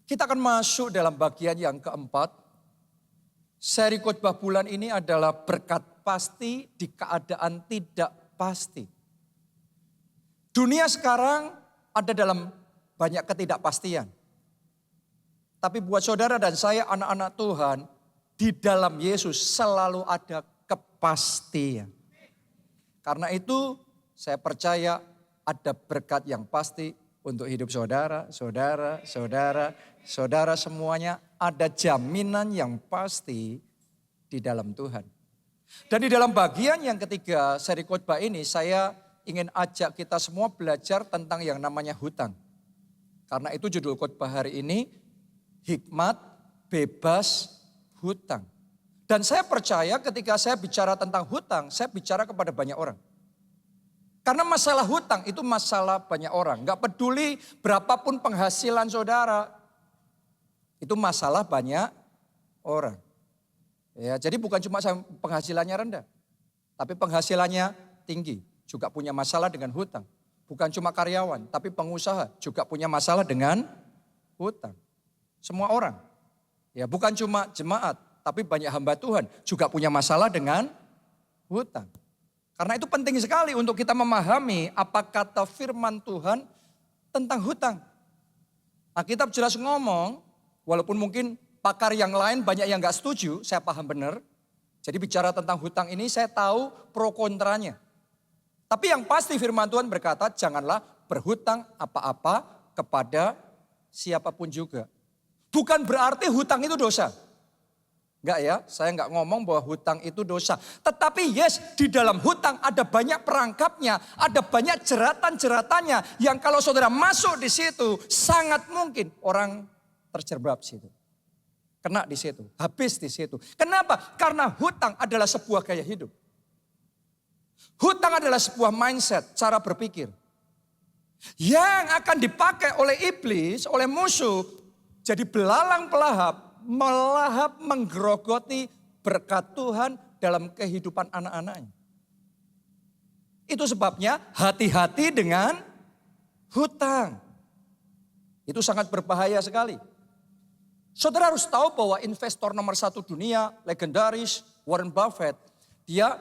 Kita akan masuk dalam bagian yang keempat. Seri khotbah bulan ini adalah berkat pasti di keadaan tidak pasti. Dunia sekarang ada dalam banyak ketidakpastian. Tapi buat saudara dan saya anak-anak Tuhan, di dalam Yesus selalu ada kepastian. Karena itu saya percaya ada berkat yang pasti untuk hidup saudara, saudara semuanya ada jaminan yang pasti di dalam Tuhan. Dan di dalam bagian yang ketiga seri khotbah ini saya ingin ajak kita semua belajar tentang yang namanya hutang. Karena itu judul khotbah hari ini, hikmat bebas hutang. Dan saya percaya ketika saya bicara tentang hutang, saya bicara kepada banyak orang. Karena masalah hutang itu masalah banyak orang. Gak peduli berapapun penghasilan saudara, itu masalah banyak orang. Ya, jadi bukan cuma penghasilannya rendah, tapi penghasilannya tinggi. Juga punya masalah dengan hutang. Bukan cuma karyawan, tapi pengusaha juga punya masalah dengan hutang. Semua orang. Ya, bukan cuma jemaat, tapi banyak hamba Tuhan juga punya masalah dengan hutang. Karena itu penting sekali untuk kita memahami apa kata firman Tuhan tentang hutang. Alkitab jelas ngomong, walaupun mungkin pakar yang lain banyak yang gak setuju, saya paham benar. Jadi bicara tentang hutang ini saya tahu pro kontranya. Tapi yang pasti firman Tuhan berkata janganlah berhutang apa-apa kepada siapapun juga. Bukan berarti hutang itu dosa. Enggak ya, saya enggak ngomong bahwa hutang itu dosa. Tetapi di dalam hutang ada banyak perangkapnya, ada banyak jeratan-jeratannya yang kalau saudara masuk di situ sangat mungkin orang terjerembab di situ. Kena di situ, habis di situ. Kenapa? Karena hutang adalah sebuah gaya hidup. Hutang adalah sebuah mindset, cara berpikir. Yang akan dipakai oleh iblis, oleh musuh, jadi belalang pelahap. Melahap menggerogoti berkat Tuhan dalam kehidupan anak-anaknya. Itu sebabnya hati-hati dengan hutang. Itu sangat berbahaya sekali. Saudara harus tahu bahwa investor nomor 1 dunia, legendaris, Warren Buffett, dia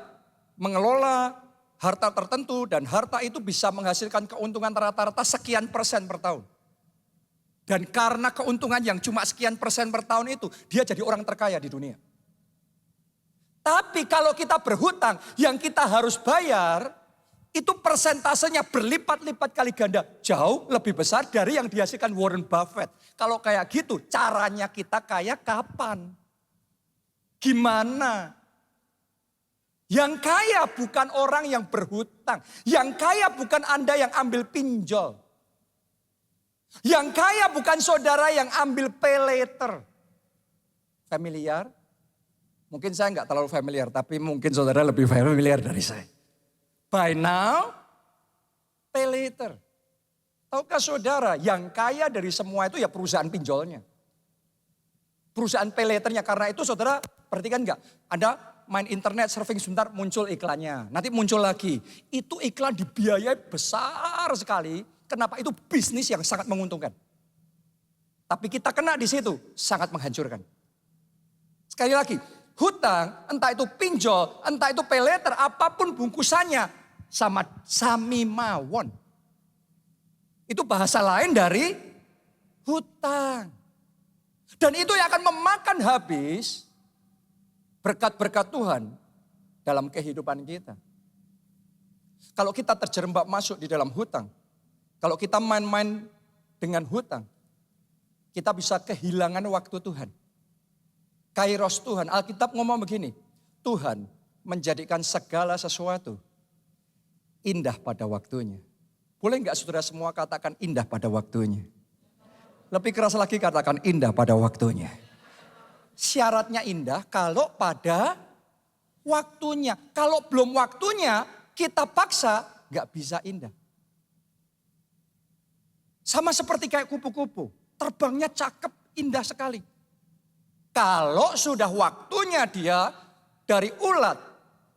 mengelola harta tertentu dan harta itu bisa menghasilkan keuntungan rata-rata sekian persen per tahun. Dan karena keuntungan yang cuma sekian persen per tahun itu, dia jadi orang terkaya di dunia. Tapi kalau kita berhutang, yang kita harus bayar, itu persentasenya berlipat-lipat kali ganda. Jauh lebih besar dari yang dihasilkan Warren Buffett. Kalau kayak gitu, caranya kita kaya kapan? Gimana? Yang kaya bukan orang yang berhutang. Yang kaya bukan Anda yang ambil pinjol. Yang kaya bukan saudara yang ambil pay later. Familiar? Mungkin saya enggak terlalu familiar, tapi mungkin saudara lebih familiar dari saya. Buy now, pay later. Tahukah saudara yang kaya dari semua itu ya perusahaan pinjolnya. Perusahaan pay letternya, karena itu saudara perhatikan enggak? Ada main internet surfing sebentar muncul iklannya, nanti muncul lagi. Itu iklan dibiayai besar sekali. Kenapa? Itu bisnis yang sangat menguntungkan. Tapi kita kena di situ, sangat menghancurkan. Sekali lagi, hutang, entah itu pinjol, entah itu pay letter, apapun bungkusannya, sama sami mawon. Itu bahasa lain dari hutang. Dan itu yang akan memakan habis berkat-berkat Tuhan dalam kehidupan kita. Kalau kita terjerembab masuk di dalam hutang, kalau kita main-main dengan hutang, kita bisa kehilangan waktu Tuhan. Kairos Tuhan, Alkitab ngomong begini, Tuhan menjadikan segala sesuatu indah pada waktunya. Boleh enggak saudara semua katakan indah pada waktunya? Lebih keras lagi katakan indah pada waktunya. Syaratnya indah kalau pada waktunya. Kalau belum waktunya kita paksa enggak bisa indah. Sama seperti kayak kupu-kupu, terbangnya cakep, indah sekali. Kalau sudah waktunya dia dari ulat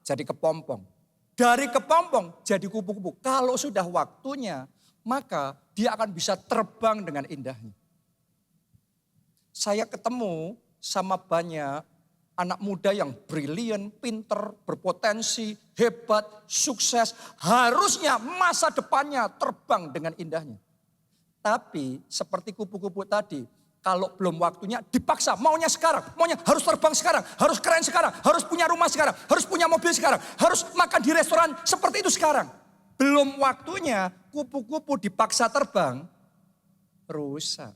jadi kepompong. Dari kepompong jadi kupu-kupu. Kalau sudah waktunya, maka dia akan bisa terbang dengan indahnya. Saya ketemu sama banyak anak muda yang brilian, pinter, berpotensi, hebat, sukses. Harusnya masa depannya terbang dengan indahnya. Tapi seperti kupu-kupu tadi, kalau belum waktunya dipaksa, maunya sekarang, maunya harus terbang sekarang, harus keren sekarang, harus punya rumah sekarang, harus punya mobil sekarang, harus makan di restoran seperti itu sekarang. Belum waktunya, kupu-kupu dipaksa terbang, rusak.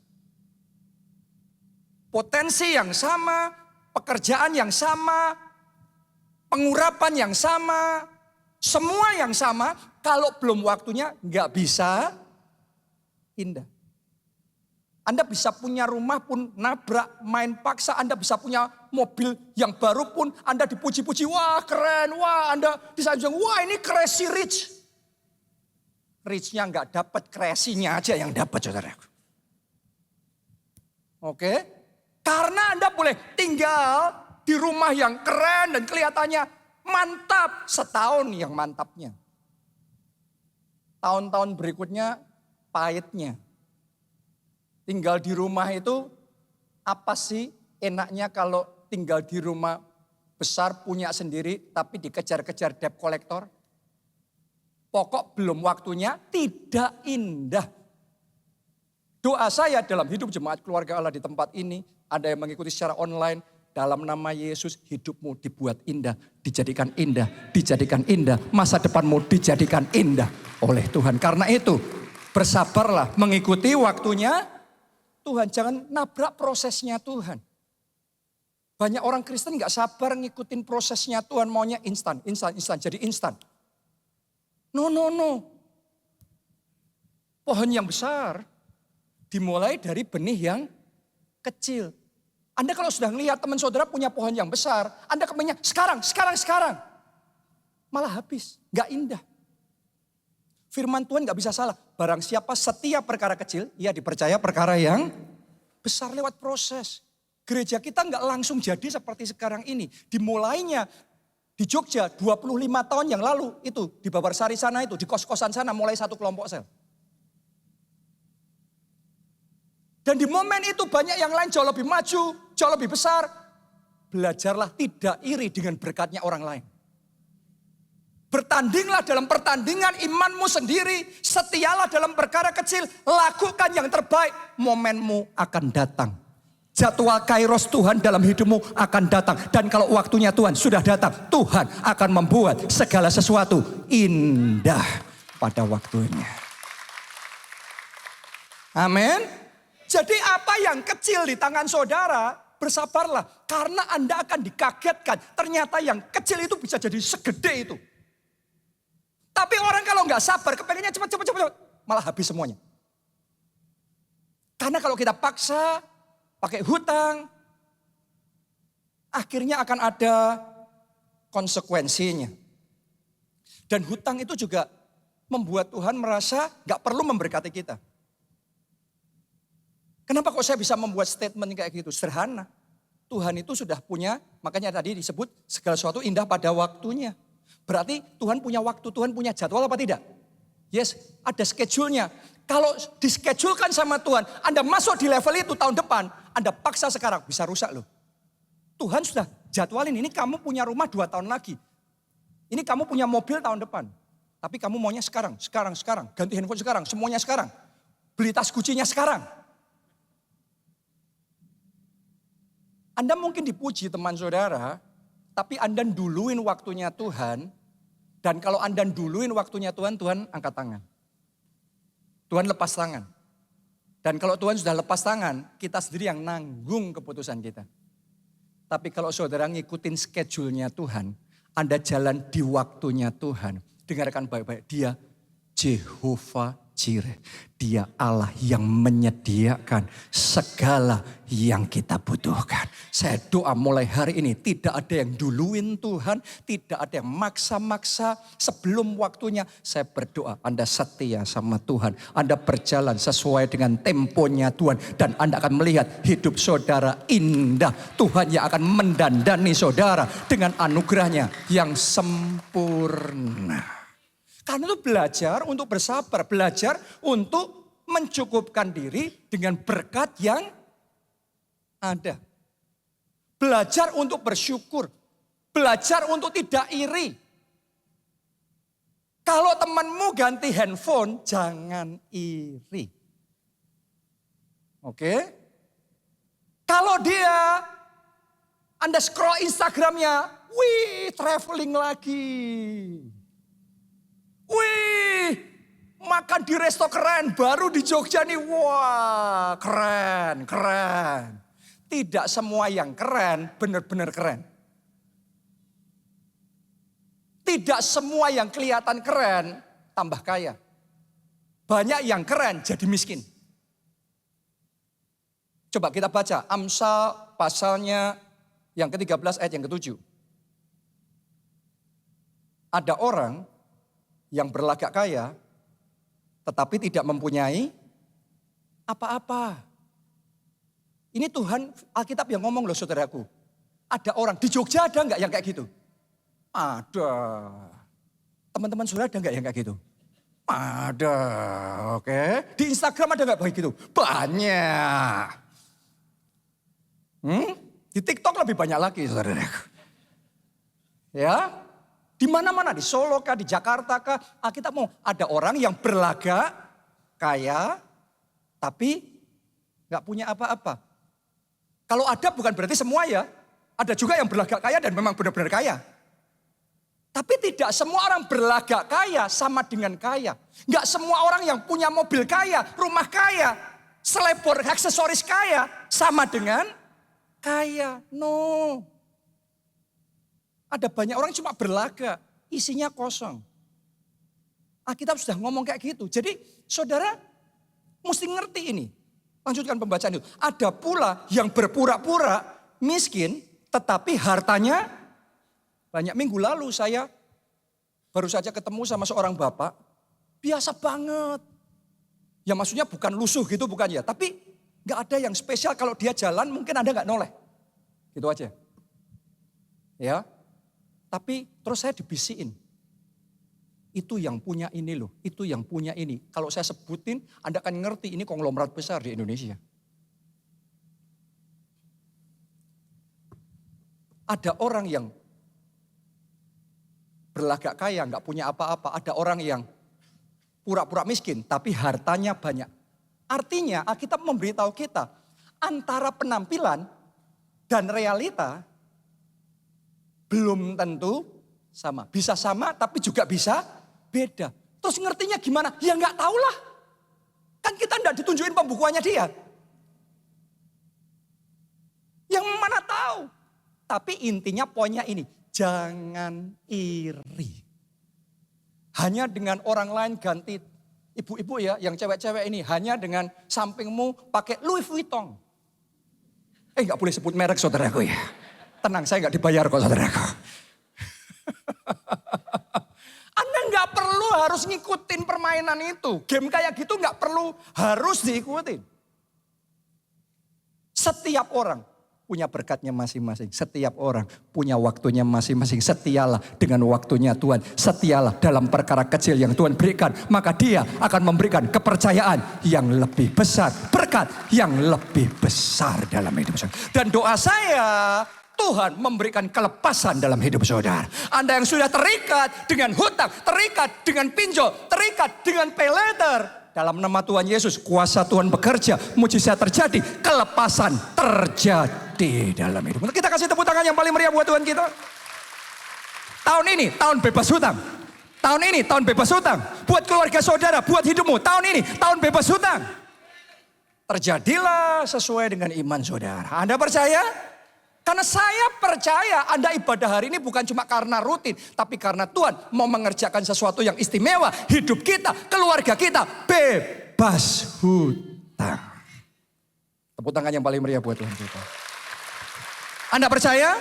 Potensi yang sama, pekerjaan yang sama, pengurapan yang sama, semua yang sama, kalau belum waktunya nggak bisa indah. Anda bisa punya rumah pun nabrak, main paksa. Anda bisa punya mobil yang baru pun Anda dipuji-puji. Wah keren, wah Anda disayang, wah ini crazy rich. Rich-nya nggak dapat, crazy-nya aja yang dapat saudaraku. Oke, karena Anda boleh tinggal di rumah yang keren dan kelihatannya mantap. Setahun yang mantapnya. Tahun-tahun berikutnya pahitnya. Tinggal di rumah itu apa sih enaknya kalau tinggal di rumah besar punya sendiri tapi dikejar-kejar debt collector? Pokok belum waktunya tidak indah. Doa saya dalam hidup jemaat keluarga Allah di tempat ini, ada yang mengikuti secara online, dalam nama Yesus hidupmu dibuat indah, dijadikan indah, dijadikan indah. Masa depanmu dijadikan indah oleh Tuhan. Karena itu bersabarlah mengikuti waktunya Tuhan, jangan nabrak prosesnya Tuhan. Banyak orang Kristen gak sabar ngikutin prosesnya Tuhan, maunya instan, jadi instan. No. Pohon yang besar dimulai dari benih yang kecil. Anda kalau sudah melihat teman saudara punya pohon yang besar, Anda kepengennya sekarang. Malah habis, gak indah. Firman Tuhan gak bisa salah. Barang siapa setiap perkara kecil, ia dipercaya perkara yang besar lewat proses. Gereja kita gak langsung jadi seperti sekarang ini. Dimulainya di Jogja 25 tahun yang lalu itu. Di Babarsari sana itu, di kos-kosan sana mulai satu kelompok sel. Dan di momen itu banyak yang lain jauh lebih maju, jauh lebih besar. Belajarlah tidak iri dengan berkatnya orang lain. Bertandinglah dalam pertandingan imanmu sendiri. Setialah dalam perkara kecil. Lakukan yang terbaik. Momenmu akan datang. Jadwal kairos Tuhan dalam hidupmu akan datang. Dan kalau waktunya Tuhan sudah datang, Tuhan akan membuat segala sesuatu indah pada waktunya. Amin. Jadi apa yang kecil di tangan saudara, bersabarlah. Karena Anda akan dikagetkan. Ternyata yang kecil itu bisa jadi segede itu. Tapi orang kalau nggak sabar, kepengennya cepat, malah habis semuanya. Karena kalau kita paksa, pakai hutang, akhirnya akan ada konsekuensinya. Dan hutang itu juga membuat Tuhan merasa nggak perlu memberkati kita. Kenapa kok saya bisa membuat statement kayak gitu? Sederhana. Tuhan itu sudah punya, makanya tadi disebut segala sesuatu indah pada waktunya. Berarti Tuhan punya waktu, Tuhan punya jadwal apa tidak? Yes, ada schedule-nya. Kalau dischedule-kan sama Tuhan, Anda masuk di level itu tahun depan, Anda paksa sekarang, bisa rusak loh. Tuhan sudah jadwalin, ini kamu punya rumah 2 tahun lagi. Ini kamu punya mobil tahun depan. Tapi kamu maunya sekarang. Ganti handphone sekarang, semuanya sekarang. Beli tas Gucci-nya sekarang. Anda mungkin dipuji teman saudara, tapi Anda duluin waktunya Tuhan. Dan kalau Anda duluin waktunya Tuhan, Tuhan angkat tangan. Tuhan lepas tangan. Dan kalau Tuhan sudah lepas tangan, kita sendiri yang nanggung keputusan kita. Tapi kalau saudara ngikutin schedule-nya Tuhan, Anda jalan di waktunya Tuhan. Dengarkan baik-baik, Dia Jehovah Jireh. Dia Allah yang menyediakan segala yang kita butuhkan. Saya doa mulai hari ini tidak ada yang duluin Tuhan, tidak ada yang maksa-maksa sebelum waktunya. Saya berdoa Anda setia sama Tuhan. Anda berjalan sesuai dengan temponya Tuhan. Dan Anda akan melihat hidup saudara indah. Tuhan yang akan mendandani saudara dengan anugerahnya yang sempurna. Karena itu belajar untuk bersabar, belajar untuk mencukupkan diri dengan berkat yang Ada. Belajar untuk bersyukur. Belajar untuk tidak iri. Kalau temanmu ganti handphone, jangan iri. Oke? Kalau Anda scroll Instagramnya, wih traveling lagi. Wih makan di resto keren, baru di Jogja nih, wah keren, keren. Tidak semua yang keren, benar-benar keren. Tidak semua yang kelihatan keren, tambah kaya. Banyak yang keren, jadi miskin. Coba kita baca Amsal pasalnya yang ke-13 ayat yang ke-7. Ada orang yang berlagak kaya, tetapi tidak mempunyai apa-apa. Ini Tuhan Alkitab yang ngomong loh saudaraku. Ada orang, di Jogja ada enggak yang kayak gitu? Ada. Teman-teman saudara ada enggak yang kayak gitu? Ada, oke. Di Instagram ada enggak kayak gitu? Banyak. Di TikTok lebih banyak lagi saudaraku. Ya, di mana-mana, di Solo kah, di Jakarta kah, kita mau ada orang yang berlagak kaya, tapi nggak punya apa-apa. Kalau ada bukan berarti semua ya, ada juga yang berlagak kaya dan memang benar-benar kaya. Tapi tidak semua orang berlagak kaya sama dengan kaya. Nggak semua orang yang punya mobil kaya, rumah kaya, selebor aksesoris kaya sama dengan kaya. No. Ada banyak orang cuma berlagak, isinya kosong. Alkitab sudah ngomong kayak gitu. Jadi saudara mesti ngerti ini. Lanjutkan pembacaan itu. Ada pula yang berpura-pura miskin tetapi hartanya banyak. Minggu lalu saya baru saja ketemu sama seorang bapak. Biasa banget. Ya maksudnya bukan lusuh gitu bukan ya. Tapi gak ada yang spesial kalau dia jalan mungkin Anda gak noleh. Gitu aja. Ya. Tapi terus saya dibisikin. Itu yang punya ini loh, itu yang punya ini. Kalau saya sebutin, Anda akan ngerti ini konglomerat besar di Indonesia. Ada orang yang berlagak kaya, nggak punya apa-apa. Ada orang yang pura-pura miskin, tapi hartanya banyak. Artinya, Alkitab memberitahu kita, antara penampilan dan realita belum tentu sama. Bisa sama, tapi juga bisa beda. Terus ngertinya gimana? Ya nggak tahu lah. Kan kita nggak ditunjukin pembukuannya dia. Yang mana tahu. Tapi intinya poinnya ini. Jangan iri. Hanya dengan orang lain ganti. Ibu-ibu ya yang cewek-cewek ini. Hanya dengan sampingmu pakai Louis Vuitton. Nggak boleh sebut merek saudaraku ya. Tenang saya nggak dibayar kok saudaraku. Anda nggak perlu harus ngikutin permainan itu. Game kayak gitu nggak perlu harus diikutin. Setiap orang punya berkatnya masing-masing. Setiap orang punya waktunya masing-masing. Setialah dengan waktunya Tuhan. Setialah dalam perkara kecil yang Tuhan berikan. Maka dia akan memberikan kepercayaan yang lebih besar. Berkat yang lebih besar dalam hidup saya. Dan doa saya, Tuhan memberikan kelepasan dalam hidup saudara. Anda yang sudah terikat dengan hutang, terikat dengan pinjol, terikat dengan pay letter. Dalam nama Tuhan Yesus, kuasa Tuhan bekerja, mujizat terjadi, kelepasan terjadi dalam hidup. Kita kasih tepuk tangan yang paling meriah buat Tuhan kita. Tahun ini, tahun bebas hutang. Tahun ini, tahun bebas hutang. Buat keluarga saudara, buat hidupmu. Tahun ini, tahun bebas hutang. Terjadilah sesuai dengan iman saudara. Anda percaya? Karena saya percaya Anda ibadah hari ini bukan cuma karena rutin. Tapi karena Tuhan mau mengerjakan sesuatu yang istimewa. Hidup kita, keluarga kita bebas hutang. Tepuk tangan yang paling meriah buat Tuhan kita. Anda percaya?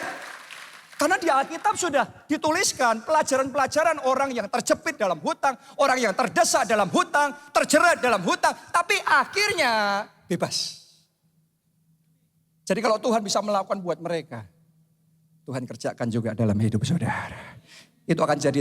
Karena di Alkitab sudah dituliskan pelajaran-pelajaran orang yang terjepit dalam hutang. Orang yang terdesak dalam hutang, terjerat dalam hutang. Tapi akhirnya bebas. Jadi kalau Tuhan bisa melakukan buat mereka, Tuhan kerjakan juga dalam hidup saudara. Itu akan jadi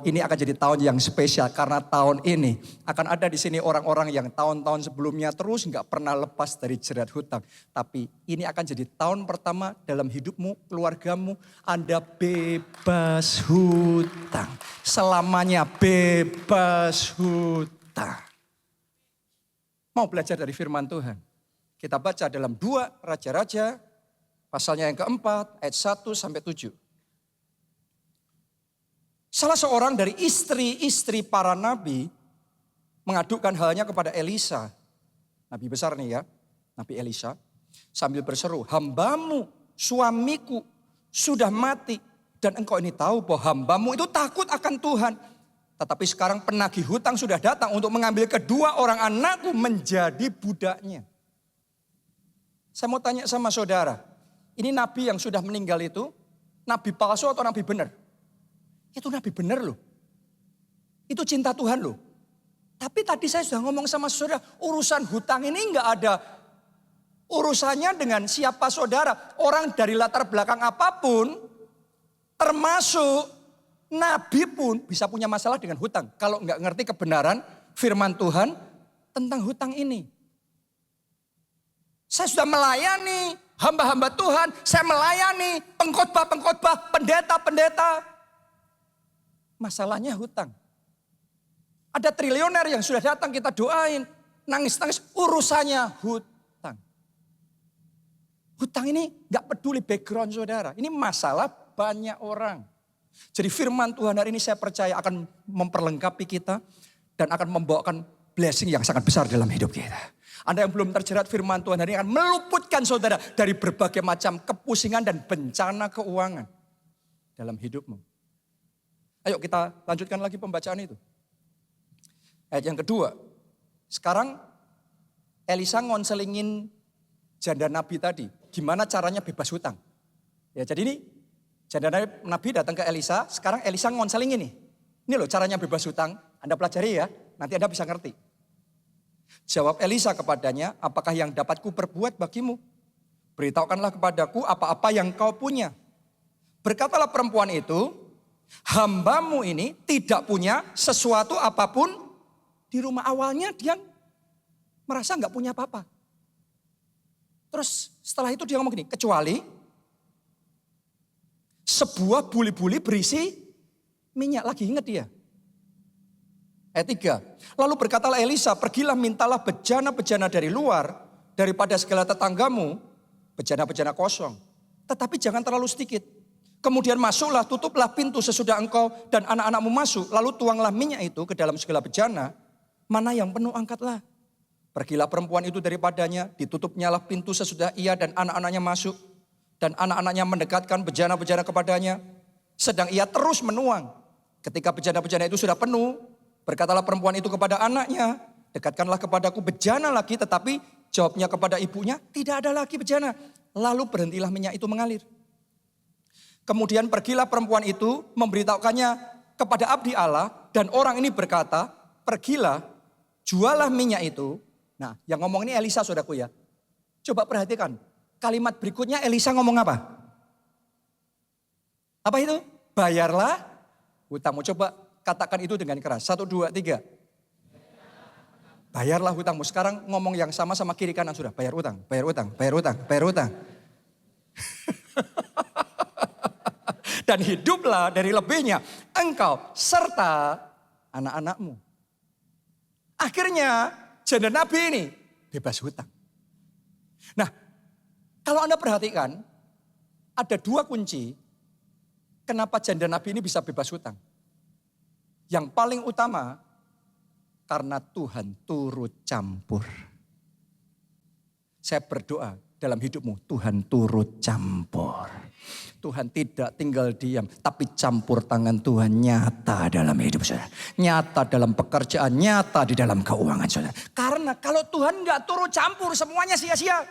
ini akan jadi tahun yang spesial karena tahun ini akan ada di sini orang-orang yang tahun-tahun sebelumnya terus nggak pernah lepas dari jerat hutang. Tapi ini akan jadi tahun pertama dalam hidupmu, keluargamu, Anda bebas hutang. Selamanya bebas hutang. Mau belajar dari firman Tuhan? Kita baca dalam 2 Raja-Raja, pasalnya yang keempat, ayat 1 sampai 7. Salah seorang dari istri-istri para nabi mengadukan halnya kepada Elisa. Nabi besar nih ya, Nabi Elisa. Sambil berseru, hambamu, suamiku sudah mati. Dan engkau ini tahu bahwa hambamu itu takut akan Tuhan. Tetapi sekarang penagih hutang sudah datang untuk mengambil kedua orang anakku menjadi budaknya. Saya mau tanya sama saudara, ini nabi yang sudah meninggal itu, nabi palsu atau nabi benar? Itu nabi benar loh. Itu cinta Tuhan loh. Tapi tadi saya sudah ngomong sama saudara, urusan hutang ini enggak ada urusannya dengan siapa saudara. Orang dari latar belakang apapun, termasuk nabi pun bisa punya masalah dengan hutang. Kalau enggak ngerti kebenaran firman Tuhan tentang hutang ini. Saya sudah melayani hamba-hamba Tuhan, saya melayani pengkhotbah-pengkhotbah, pendeta-pendeta. Masalahnya hutang. Ada triliuner yang sudah datang kita doain. Nangis-nangis urusannya hutang. Hutang ini gak peduli background saudara. Ini masalah banyak orang. Jadi firman Tuhan hari ini saya percaya akan memperlengkapi kita. Dan akan membawakan blessing yang sangat besar dalam hidup kita. Anda yang belum terjerat firman Tuhan hari ini akan meluputkan saudara dari berbagai macam kepusingan dan bencana keuangan dalam hidupmu. Ayo kita lanjutkan lagi pembacaan itu. Ayat yang kedua. Sekarang Elisa ngonselingin janda nabi tadi. Gimana caranya bebas hutang. Ya jadi ini janda nabi datang ke Elisa. Sekarang Elisa ngonselingin nih. Ini loh caranya bebas hutang. Anda pelajari ya. Nanti Anda bisa ngerti. Jawab Elisa kepadanya. Apakah yang dapat ku perbuat bagimu? Beritahukanlah kepadaku apa-apa yang kau punya. Berkatalah perempuan itu. Hambamu ini tidak punya sesuatu apapun di rumah. Awalnya dia merasa nggak punya apa-apa. Terus setelah itu dia ngomong gini, kecuali sebuah buli-buli berisi minyak. Lagi ingat dia. Ayat 3. Lalu berkatalah Elisa, pergilah mintalah bejana-bejana dari luar daripada segala tetanggamu, bejana-bejana kosong. Tetapi jangan terlalu sedikit. Kemudian masuklah, tutuplah pintu sesudah engkau dan anak-anakmu masuk. Lalu tuanglah minyak itu ke dalam segala bejana. Mana yang penuh angkatlah. Pergilah perempuan itu daripadanya. Ditutupnyalah pintu sesudah ia dan anak-anaknya masuk. Dan anak-anaknya mendekatkan bejana-bejana kepadanya. Sedang ia terus menuang. Ketika bejana-bejana itu sudah penuh. Berkatalah perempuan itu kepada anaknya. Dekatkanlah kepadaku bejana lagi. Tetapi jawabnya kepada ibunya, tidak ada lagi bejana. Lalu berhentilah minyak itu mengalir. Kemudian pergilah perempuan itu memberitahukannya kepada abdi Allah. Dan orang ini berkata, pergilah, jualah minyak itu. Nah yang ngomong ini Elisa saudaraku ya. Coba perhatikan, kalimat berikutnya Elisa ngomong apa? Apa itu? Bayarlah hutangmu. Coba katakan itu dengan keras. 1, 2, 3. Bayarlah hutangmu. Sekarang ngomong yang sama kiri kanan sudah. Bayar hutang, bayar hutang, bayar hutang, bayar hutang. Dan hiduplah dari lebihnya engkau serta anak-anakmu. Akhirnya janda nabi ini bebas hutang. Nah kalau Anda perhatikan ada 2 kunci kenapa janda nabi ini bisa bebas hutang. Yang paling utama karena Tuhan turut campur. Saya berdoa dalam hidupmu Tuhan turut campur. Tuhan tidak tinggal diam, tapi campur tangan Tuhan nyata dalam hidup saudara. Nyata dalam pekerjaan, nyata di dalam keuangan saudara. Karena kalau Tuhan nggak turut campur semuanya sia-sia.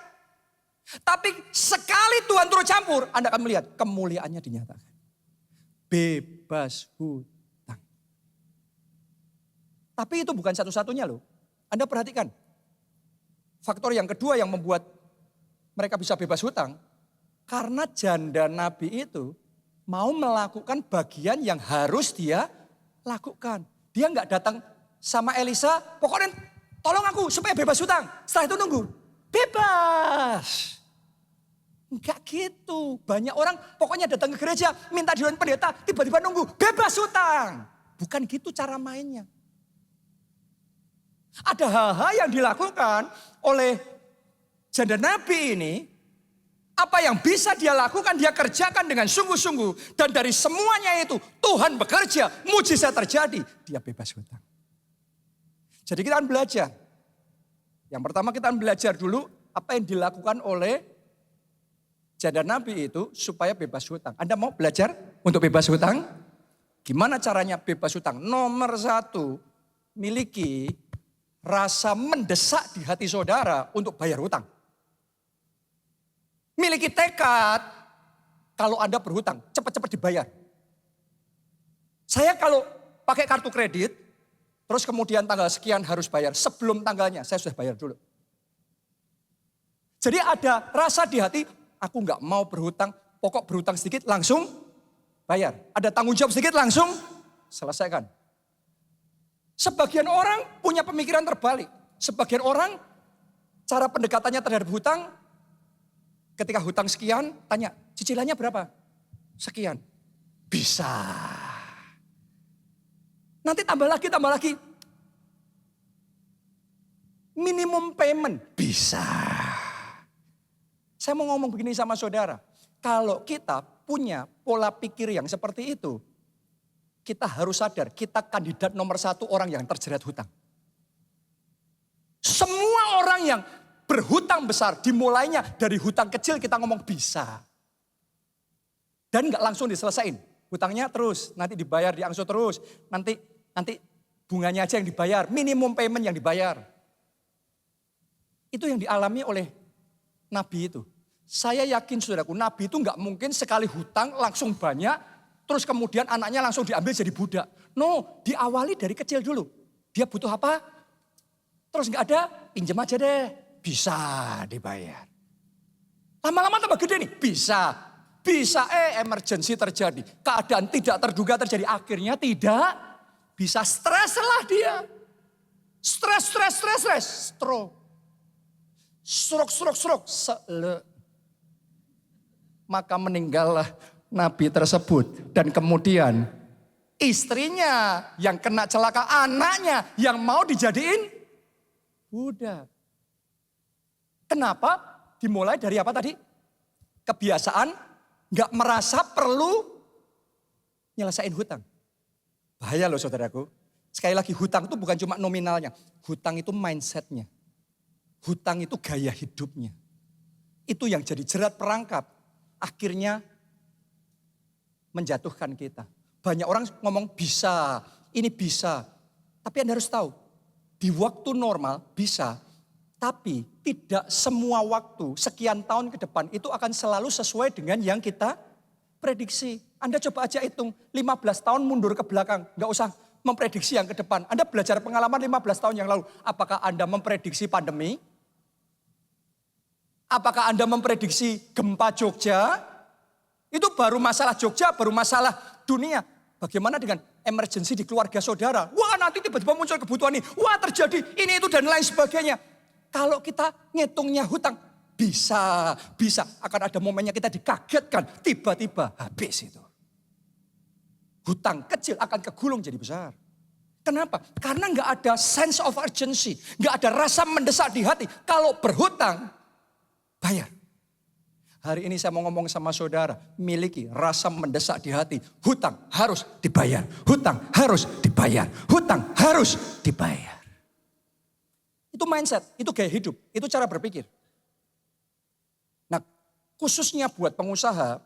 Tapi sekali Tuhan turut campur, Anda akan melihat kemuliaannya dinyatakan. Bebas hutang. Tapi itu bukan satu-satunya loh. Anda perhatikan. Faktor yang kedua yang membuat mereka bisa bebas hutang. Karena janda nabi itu mau melakukan bagian yang harus dia lakukan. Dia nggak datang sama Elisa, pokoknya tolong aku supaya bebas hutang. Setelah itu nunggu, bebas. Enggak gitu. Banyak orang pokoknya datang ke gereja, minta didoain pendeta, tiba-tiba nunggu, bebas hutang. Bukan gitu cara mainnya. Ada hal-hal yang dilakukan oleh janda nabi ini, apa yang bisa dia lakukan, dia kerjakan dengan sungguh-sungguh. Dan dari semuanya itu, Tuhan bekerja, mujizat terjadi. Dia bebas hutang. Jadi kita akan belajar. Yang pertama kita akan belajar dulu apa yang dilakukan oleh janda nabi itu supaya bebas hutang. Anda mau belajar untuk bebas hutang? Gimana caranya bebas hutang? Nomor 1, miliki rasa mendesak di hati saudara untuk bayar hutang. Miliki tekad kalau Anda berhutang, cepat-cepat dibayar. Saya kalau pakai kartu kredit, terus kemudian tanggal sekian harus bayar. Sebelum tanggalnya saya sudah bayar dulu. Jadi ada rasa di hati, aku nggak mau berhutang, pokok berhutang sedikit langsung bayar. Ada tanggung jawab sedikit langsung selesaikan. Sebagian orang punya pemikiran terbalik. Sebagian orang cara pendekatannya terhadap hutang, ketika hutang sekian, tanya cicilannya berapa? Sekian. Bisa. Nanti tambah lagi. Minimum payment. Bisa. Saya mau ngomong begini sama saudara. Kalau kita punya pola pikir yang seperti itu, kita harus sadar kita kandidat nomor 1 orang yang terjerat hutang. Semua orang yang berhutang besar, dimulainya dari hutang kecil kita ngomong bisa. Dan nggak langsung diselesain. Hutangnya terus, nanti dibayar, diangsur terus. Nanti bunganya aja yang dibayar, minimum payment yang dibayar. Itu yang dialami oleh Nabi itu. Saya yakin saudaraku, Nabi itu nggak mungkin sekali hutang langsung banyak, terus kemudian anaknya langsung diambil jadi budak. No, diawali dari kecil dulu. Dia butuh apa? Terus nggak ada, pinjam aja deh. Bisa dibayar. Lama-lama tambah gede nih, bisa. Bisa emergency terjadi. Keadaan tidak terduga terjadi, akhirnya tidak bisa, stres lah dia. Stres. Stroke. Maka meninggallah Nabi tersebut. Dan kemudian istrinya yang kena celaka, anaknya yang mau dijadiin budak. Kenapa? Dimulai dari apa tadi? Kebiasaan gak merasa perlu nyelesain hutang. Bahaya loh saudaraku. Sekali lagi hutang itu bukan cuma nominalnya. Hutang itu mindsetnya. Hutang itu gaya hidupnya. Itu yang jadi jerat perangkap. Akhirnya menjatuhkan kita. Banyak orang ngomong bisa, ini bisa. Tapi Anda harus tahu, di waktu normal bisa. Tapi tidak semua waktu, sekian tahun ke depan itu akan selalu sesuai dengan yang kita prediksi. Anda coba aja hitung 15 tahun mundur ke belakang. Nggak usah memprediksi yang ke depan. Anda belajar pengalaman 15 tahun yang lalu. Apakah Anda memprediksi pandemi? Apakah Anda memprediksi gempa Jogja? Itu baru masalah Jogja, baru masalah dunia. Bagaimana dengan emergency di keluarga saudara? Wah nanti tiba-tiba muncul kebutuhan ini. Wah terjadi ini itu dan lain sebagainya. Kalau kita ngitungnya hutang, bisa. Akan ada momennya kita dikagetkan. Tiba-tiba habis itu. Hutang kecil akan kegulung jadi besar. Kenapa? Karena nggak ada sense of urgency. Nggak ada rasa mendesak di hati. Kalau berhutang, bayar. Hari ini saya mau ngomong sama saudara, miliki rasa mendesak di hati. Hutang harus dibayar. Hutang harus dibayar. Hutang harus dibayar. Itu mindset, itu gaya hidup, itu cara berpikir. Nah, khususnya buat pengusaha,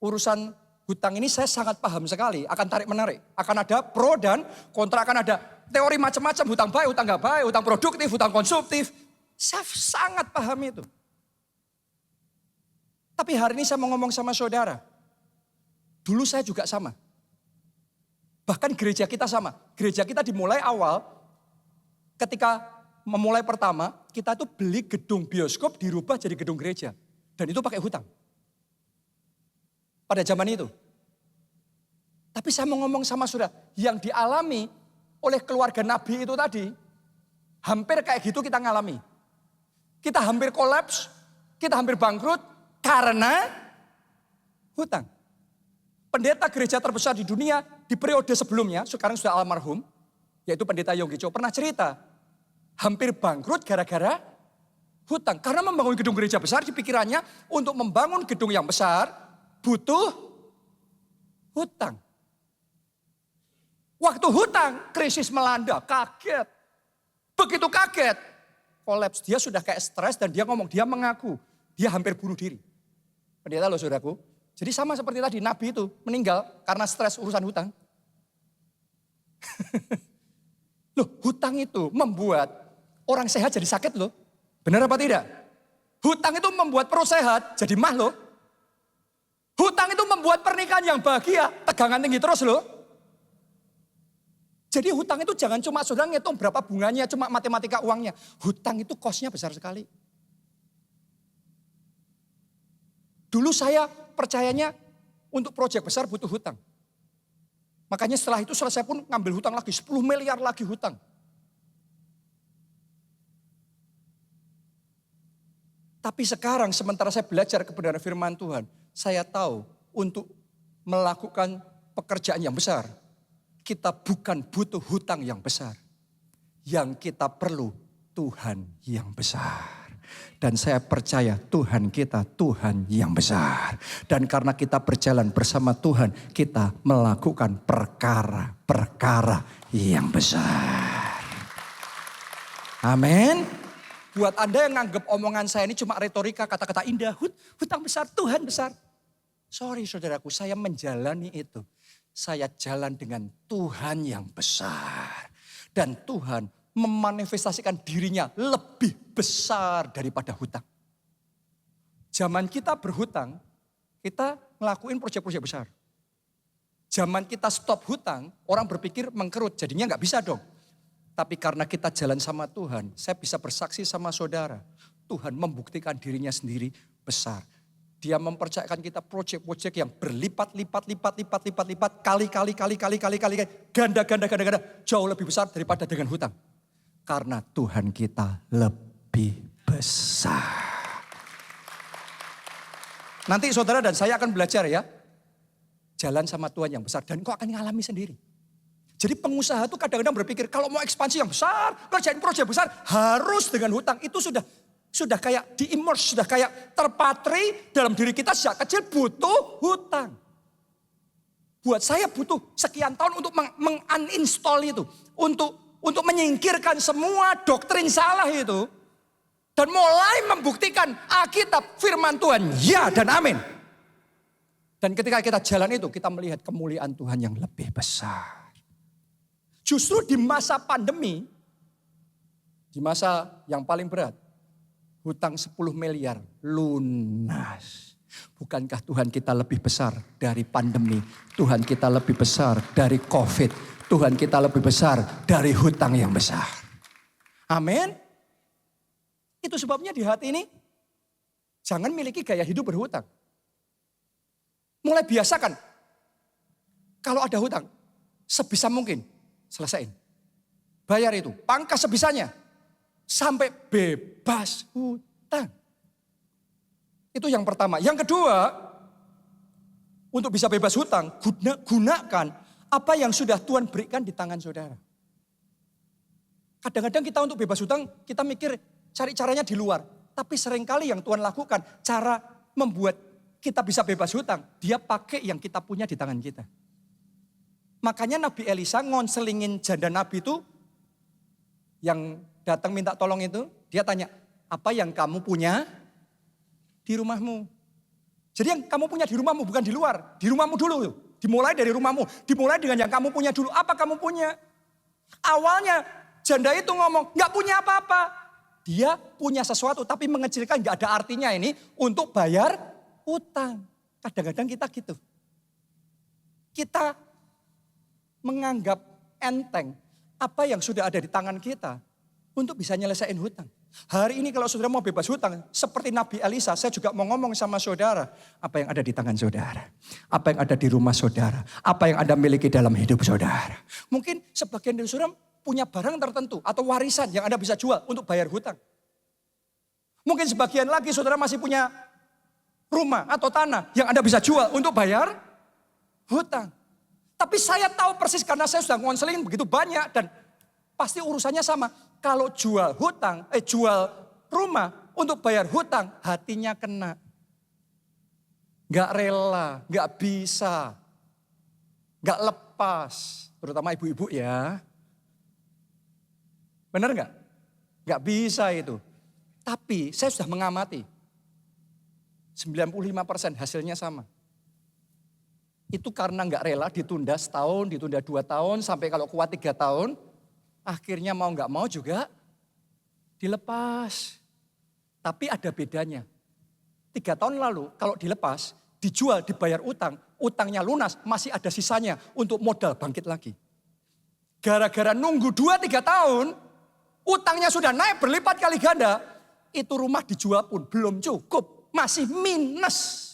urusan hutang ini saya sangat paham sekali, akan tarik menarik. Akan ada pro dan kontra, akan ada teori macam-macam, hutang baik, hutang gak baik, hutang produktif, hutang konsumtif. Saya sangat paham itu. Tapi hari ini saya mau ngomong sama saudara. Dulu saya juga sama. Bahkan gereja kita sama. Gereja kita dimulai awal, ketika memulai pertama, kita tuh beli gedung bioskop dirubah jadi gedung gereja. Dan itu pakai hutang. pada zaman itu. Tapi saya mau ngomong sama saudara, yang dialami oleh keluarga Nabi itu tadi, hampir kayak gitu kita ngalami. Kita hampir kolaps, kita hampir bangkrut karena hutang. Pendeta gereja terbesar di dunia di periode sebelumnya, sekarang sudah almarhum, yaitu pendeta Yonggi Cho, pernah cerita, hampir bangkrut gara-gara hutang. Karena membangun gedung gereja besar di pikirannya, untuk membangun gedung yang besar, butuh hutang. Waktu hutang, krisis melanda, kaget. Begitu kaget, kolaps. Dia sudah kayak stres dan dia ngomong, dia mengaku, dia hampir bunuh diri. Pendeta loh saudaraku. Jadi sama seperti tadi, Nabi itu meninggal karena stres urusan hutang. Loh, hutang itu membuat orang sehat jadi sakit loh. Benar apa tidak? Hutang itu membuat perut sehat jadi mah loh. Hutang itu membuat pernikahan yang bahagia, tegangan tinggi terus loh. Jadi hutang itu jangan cuma saudara ngitung berapa bunganya, cuma matematika uangnya. Hutang itu kosnya besar sekali. Dulu saya percayanya untuk proyek besar butuh hutang. Makanya setelah itu selesai pun ngambil hutang lagi, 10 miliar lagi hutang. Tapi sekarang sementara saya belajar kebenaran firman Tuhan, saya tahu untuk melakukan pekerjaan yang besar, kita bukan butuh hutang yang besar. Yang kita perlu Tuhan yang besar. Dan saya percaya Tuhan kita Tuhan yang besar. Dan karena kita berjalan bersama Tuhan, kita melakukan perkara-perkara yang besar. Amin. Buat Anda yang nganggap omongan saya ini cuma retorika, kata-kata indah, hutang besar, Tuhan besar. Sorry saudaraku, saya menjalani itu. Saya jalan dengan Tuhan yang besar. Dan Tuhan memanifestasikan dirinya lebih besar daripada hutang. Zaman kita berhutang, kita ngelakuin proyek-proyek besar. Zaman kita stop hutang, orang berpikir mengkerut, jadinya nggak bisa dong. Tapi karena kita jalan sama Tuhan, saya bisa bersaksi sama saudara. Tuhan membuktikan dirinya sendiri besar. Dia mempercayakan kita proyek-proyek yang berlipat-lipat, kali-kali, ganda, jauh lebih besar daripada dengan hutang. Karena Tuhan kita lebih besar. Nanti saudara dan saya akan belajar ya, jalan sama Tuhan yang besar dan kau akan ngalami sendiri. Jadi pengusaha itu kadang-kadang berpikir kalau mau ekspansi yang besar, kerjain proyek besar harus dengan hutang. Itu sudah kayak di-immerse, sudah kayak terpatri dalam diri kita sejak kecil butuh hutang. Buat saya butuh sekian tahun untuk uninstall itu. Untuk menyingkirkan semua doktrin salah itu. Dan mulai membuktikan Alkitab firman Tuhan ya dan amin. Dan ketika kita jalan itu kita melihat kemuliaan Tuhan yang lebih besar. Justru di masa pandemi, di masa yang paling berat, hutang 10 miliar lunas. Bukankah Tuhan kita lebih besar dari pandemi? Tuhan kita lebih besar dari COVID. Tuhan kita lebih besar dari hutang yang besar. Amin. Itu sebabnya di hati ini, jangan miliki gaya hidup berhutang. Mulai biasakan, kalau ada hutang, sebisa mungkin selesaiin. Bayar itu, pangkas sebisanya. Sampai bebas hutang. Itu yang pertama. Yang kedua, untuk bisa bebas hutang, gunakan apa yang sudah Tuhan berikan di tangan saudara. Kadang-kadang kita untuk bebas hutang, kita mikir cari caranya di luar. Tapi seringkali yang Tuhan lakukan, cara membuat kita bisa bebas hutang, dia pakai yang kita punya di tangan kita. Makanya Nabi Elisa ngonselingin janda Nabi itu, yang datang minta tolong itu, dia tanya, apa yang kamu punya di rumahmu? Jadi yang kamu punya di rumahmu bukan di luar, di rumahmu dulu. Dimulai dari rumahmu, dimulai dengan yang kamu punya dulu. Apa kamu punya? Awalnya janda itu ngomong, gak punya apa-apa. Dia punya sesuatu tapi mengecilkan, gak ada artinya ini untuk bayar utang. Kadang-kadang kita gitu. Kita menganggap enteng apa yang sudah ada di tangan kita untuk bisa nyelesain hutang. Hari ini kalau saudara mau bebas hutang, seperti Nabi Elisa, saya juga mau ngomong sama saudara. Apa yang ada di tangan saudara? Apa yang ada di rumah saudara? Apa yang Anda miliki dalam hidup saudara? Mungkin sebagian dari saudara punya barang tertentu atau warisan yang Anda bisa jual untuk bayar hutang. Mungkin sebagian lagi saudara masih punya rumah atau tanah yang Anda bisa jual untuk bayar hutang. Tapi saya tahu persis karena saya sudah ngonseling begitu banyak dan pasti urusannya sama. Kalau jual rumah untuk bayar hutang, hatinya kena. Gak rela, gak bisa, gak lepas. Terutama ibu-ibu ya. Benar gak? Gak bisa itu. Tapi saya sudah mengamati. 95% hasilnya sama. Itu karena gak rela ditunda setahun, ditunda 2 tahun, sampai kalau kuat 3 tahun. Akhirnya mau gak mau juga dilepas. Tapi ada bedanya. 3 tahun lalu kalau dilepas, dijual, dibayar utang, utangnya lunas, masih ada sisanya untuk modal bangkit lagi. Gara-gara nunggu 2-3 tahun, utangnya sudah naik berlipat kali ganda, itu rumah dijual pun belum cukup, masih minus.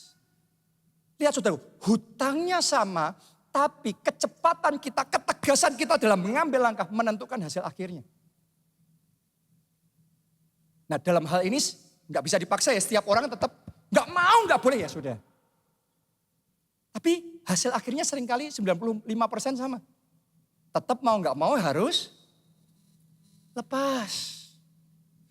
Lihat saudara, hutangnya sama, tapi kecepatan kita, ketegasan kita dalam mengambil langkah menentukan hasil akhirnya. Nah dalam hal ini nggak bisa dipaksa ya, setiap orang tetap nggak mau, nggak boleh ya sudah. Tapi hasil akhirnya seringkali 95% sama. Tetap mau nggak mau harus lepas.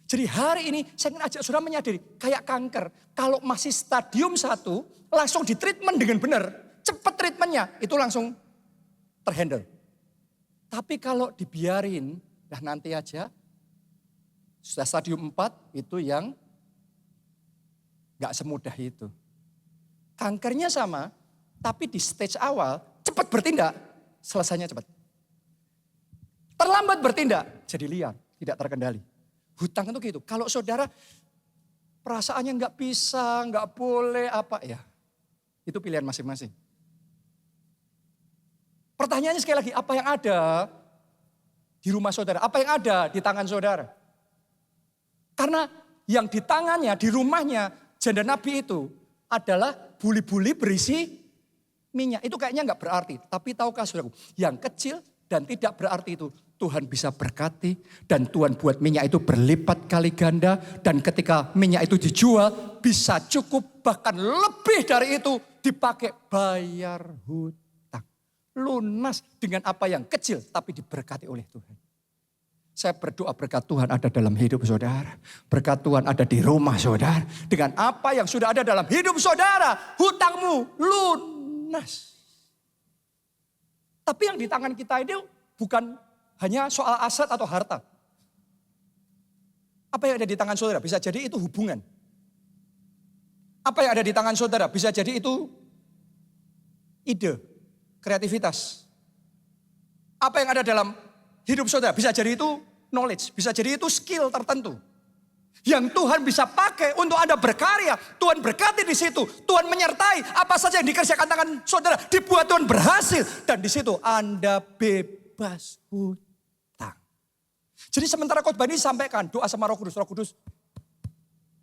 Jadi hari ini saya ingin ajak saudara menyadari, kayak kanker. Kalau masih stadium 1, langsung di treatment dengan benar. Cepat treatmentnya, itu langsung terhandle. Tapi kalau dibiarin, nah nanti aja, sudah stadium 4 itu yang gak semudah itu. Kankernya sama, tapi di stage awal cepat bertindak, selesainya cepat. Terlambat bertindak, jadi liar, tidak terkendali. Hutang itu gitu, kalau saudara perasaannya gak bisa, gak boleh apa ya, itu pilihan masing-masing. Pertanyaannya sekali lagi, apa yang ada di rumah saudara? Apa yang ada di tangan saudara? Karena yang di tangannya, di rumahnya janda Nabi itu adalah buli-buli berisi minyak. Itu kayaknya nggak berarti. Tapi tahukah saudaraku, yang kecil dan tidak berarti itu Tuhan bisa berkati. Dan Tuhan buat minyak itu berlipat kali ganda. Dan ketika minyak itu dijual bisa cukup bahkan lebih dari itu dipakai bayar hutang. Lunas dengan apa yang kecil tapi diberkati oleh Tuhan. Saya berdoa berkat Tuhan ada dalam hidup saudara. Berkat Tuhan ada di rumah saudara. Dengan apa yang sudah ada dalam hidup saudara, hutangmu lunas. Tapi yang di tangan kita itu bukan hanya soal aset atau harta. Apa yang ada di tangan saudara bisa jadi itu hubungan. Apa yang ada di tangan saudara bisa jadi itu ide. Kreativitas. Apa yang ada dalam hidup saudara bisa jadi itu knowledge, bisa jadi itu skill tertentu. Yang Tuhan bisa pakai untuk Anda berkarya, Tuhan berkati di situ, Tuhan menyertai apa saja yang dikerjakan tangan saudara, dibuat Tuhan berhasil. Dan di situ Anda bebas hutang. Jadi sementara khotbah ini sampaikan doa sama Roh Kudus,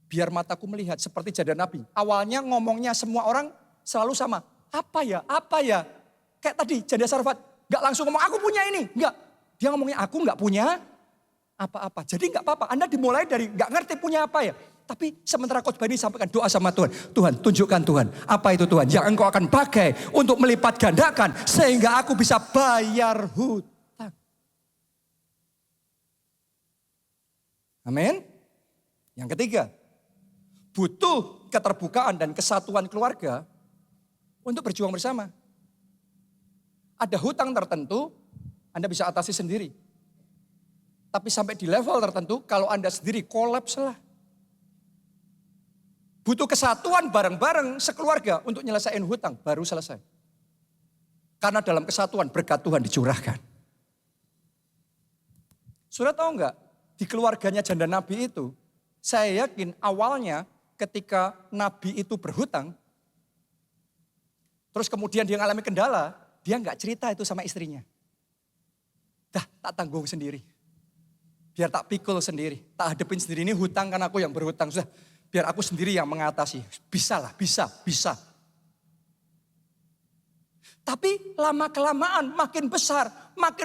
biar mataku melihat seperti janda Nabi. Awalnya ngomongnya semua orang selalu sama, apa ya? Kayak tadi janda Sarfat, gak langsung ngomong aku punya ini, enggak. Dia ngomongnya aku gak punya apa-apa. Jadi gak apa-apa, Anda dimulai dari gak ngerti punya apa ya. Tapi sementara khotbah ini sampaikan doa sama Tuhan. Tuhan tunjukkan Tuhan, apa itu Tuhan yang engkau akan pakai untuk melipat gandakan. Sehingga aku bisa bayar hutang. Amin. Yang ketiga, butuh keterbukaan dan kesatuan keluarga untuk berjuang bersama. Ada hutang tertentu, Anda bisa atasi sendiri. Tapi sampai di level tertentu, kalau Anda sendiri kolaps lah. Butuh kesatuan bareng-bareng sekeluarga untuk nyelesain hutang, baru selesai. Karena dalam kesatuan berkat Tuhan dicurahkan. Sudah tahu enggak, di keluarganya janda Nabi itu, saya yakin awalnya ketika Nabi itu berhutang, terus kemudian dia mengalami kendala, dia nggak cerita itu sama istrinya. Dah tak tanggung sendiri. biar tak pikul sendiri. Tak hadepin sendiri, ini hutang kan aku yang berhutang. Sudah, biar aku sendiri yang mengatasi. Bisa lah, bisa. Tapi lama-kelamaan makin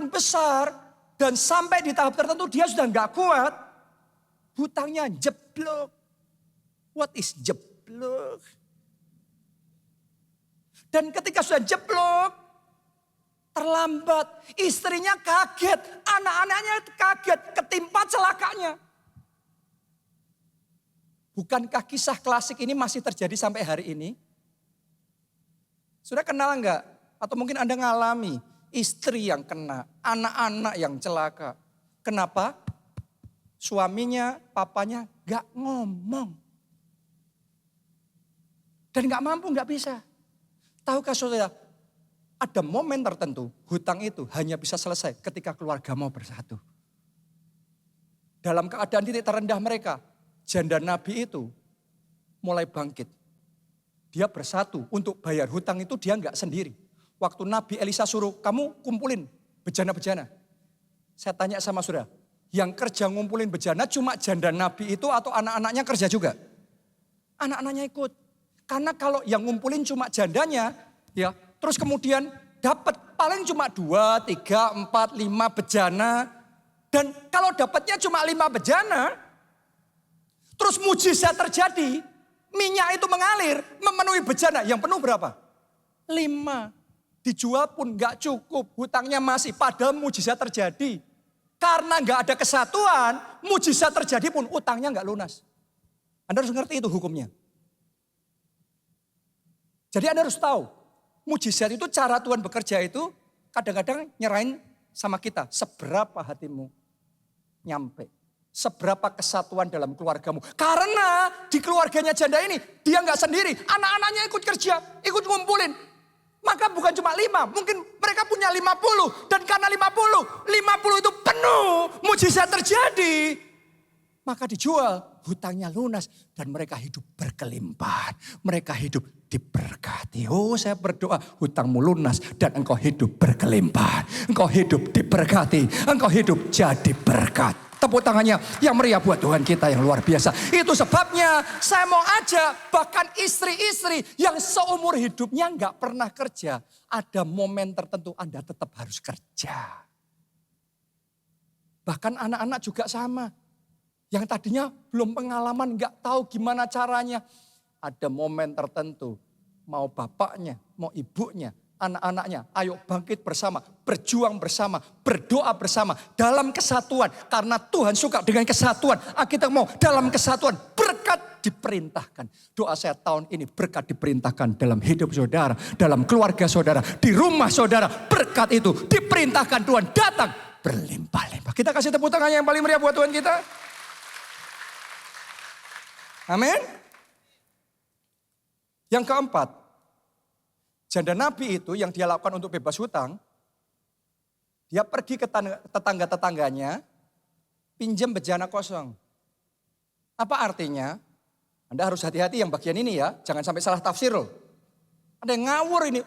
besar. Dan sampai di tahap tertentu dia sudah nggak kuat. Hutangnya jeblok. What is jeblok? Dan ketika sudah jeblok, terlambat. Istrinya kaget, anak-anaknya kaget, ketimpa celakanya. Bukankah kisah klasik ini masih terjadi sampai hari ini? Sudah kenal enggak? Atau mungkin Anda ngalami istri yang kena, anak-anak yang celaka. Kenapa? Suaminya, papanya gak ngomong. Dan gak mampu, gak bisa. Tahukah saudara, ada momen tertentu hutang itu hanya bisa selesai ketika keluarga mau bersatu. Dalam keadaan titik terendah mereka, janda Nabi itu mulai bangkit. Dia bersatu untuk bayar hutang itu dia enggak sendiri. Waktu Nabi Elisa suruh, kamu kumpulin bejana-bejana. Saya tanya sama saudara, yang kerja ngumpulin bejana cuma janda Nabi itu atau anak-anaknya kerja juga? Anak-anaknya ikut. Karena kalau yang ngumpulin cuma jandanya, ya terus kemudian dapat paling cuma 2, 3, 4, 5 bejana. Dan kalau dapatnya cuma 5 bejana, terus mujizat terjadi, minyak itu mengalir, memenuhi bejana. Yang penuh berapa? 5. Dijual pun gak cukup, hutangnya masih, padahal mujizat terjadi. Karena gak ada kesatuan, mujizat terjadi pun utangnya gak lunas. Anda harus ngerti itu hukumnya. Jadi Anda harus tahu, mujizat itu cara Tuhan bekerja itu kadang-kadang nyerahin sama kita. Seberapa hatimu nyampe. Seberapa kesatuan dalam keluargamu. Karena di keluarganya janda ini, dia gak sendiri. Anak-anaknya ikut kerja, ikut ngumpulin. Maka bukan cuma 5, mungkin mereka punya 50. Dan karena 50 itu penuh, mujizat terjadi. Maka dijual, hutangnya lunas. Dan mereka hidup berkelimpahan. Mereka hidup diberkati. Oh, saya berdoa hutangmu lunas dan engkau hidup berkelimpahan. Engkau hidup diberkati, engkau hidup jadi berkat. Tepuk tangannya yang meriah buat Tuhan kita yang luar biasa. Itu sebabnya saya mau ajak bahkan istri-istri yang seumur hidupnya nggak pernah kerja. Ada momen tertentu Anda tetap harus kerja. Bahkan anak-anak juga sama. Yang tadinya belum pengalaman, nggak tahu gimana caranya. Ada momen tertentu, mau bapaknya, mau ibunya, anak-anaknya, ayo bangkit bersama, berjuang bersama, berdoa bersama, dalam kesatuan. Karena Tuhan suka dengan kesatuan, kita mau dalam kesatuan, berkat diperintahkan. Doa saya tahun ini, berkat diperintahkan dalam hidup saudara, dalam keluarga saudara, di rumah saudara. Berkat itu diperintahkan Tuhan datang berlimpah-limpah. Kita kasih tepuk tangan yang paling meriah buat Tuhan kita. Amin. Yang keempat, janda Nabi itu yang dia lakukan untuk bebas hutang, dia pergi ke tetangga-tetangganya, pinjam bejana kosong. Apa artinya? Anda harus hati-hati yang bagian ini ya, jangan sampai salah tafsir loh. Ada yang ngawur ini,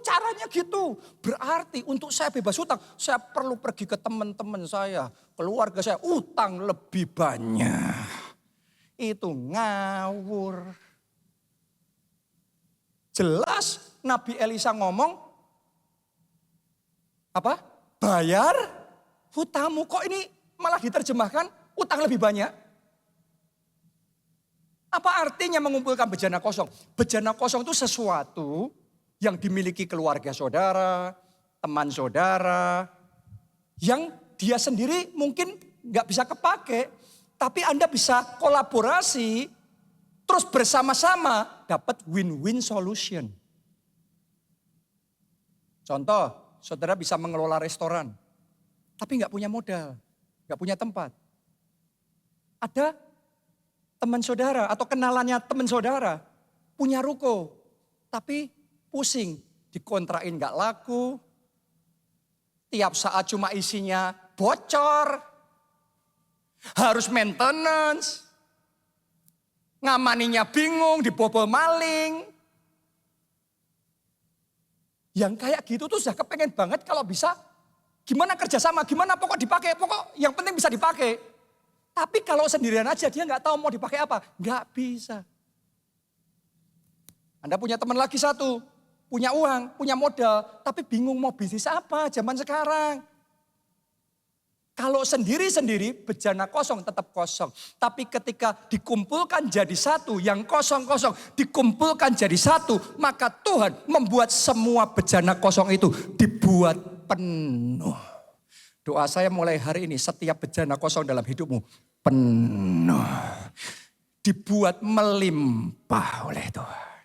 caranya gitu. Berarti untuk saya bebas hutang, saya perlu pergi ke teman-teman saya, keluarga saya, utang lebih banyak. Itu ngawur. Jelas Nabi Elisa ngomong, apa? Bayar hutangmu. Kok ini malah diterjemahkan utang lebih banyak? Apa artinya mengumpulkan bejana kosong? Bejana kosong itu sesuatu yang dimiliki keluarga saudara, teman saudara, yang dia sendiri mungkin gak bisa kepake, tapi Anda bisa kolaborasi, terus bersama-sama dapat win-win solution. Contoh, saudara bisa mengelola restoran, tapi nggak punya modal, nggak punya tempat. Ada teman saudara atau kenalannya teman saudara punya ruko, tapi pusing, dikontrain nggak laku, tiap saat cuma isinya bocor, harus maintenance. Ngamaninya bingung, dibobol maling. Yang kayak gitu tuh sudah kepengen banget kalau bisa Gimana kerjasama, gimana pokok dipakai, pokok yang penting bisa dipakai. Tapi kalau sendirian aja dia nggak tahu mau dipakai apa, nggak bisa. Anda punya teman lagi satu, punya uang, punya modal, tapi bingung mau bisnis apa zaman sekarang. Kalau sendiri-sendiri bejana kosong tetap kosong. Tapi ketika dikumpulkan jadi satu, yang kosong-kosong dikumpulkan jadi satu, maka Tuhan membuat semua bejana kosong itu dibuat penuh. Doa saya mulai hari ini, setiap bejana kosong dalam hidupmu penuh. Dibuat melimpah oleh Tuhan.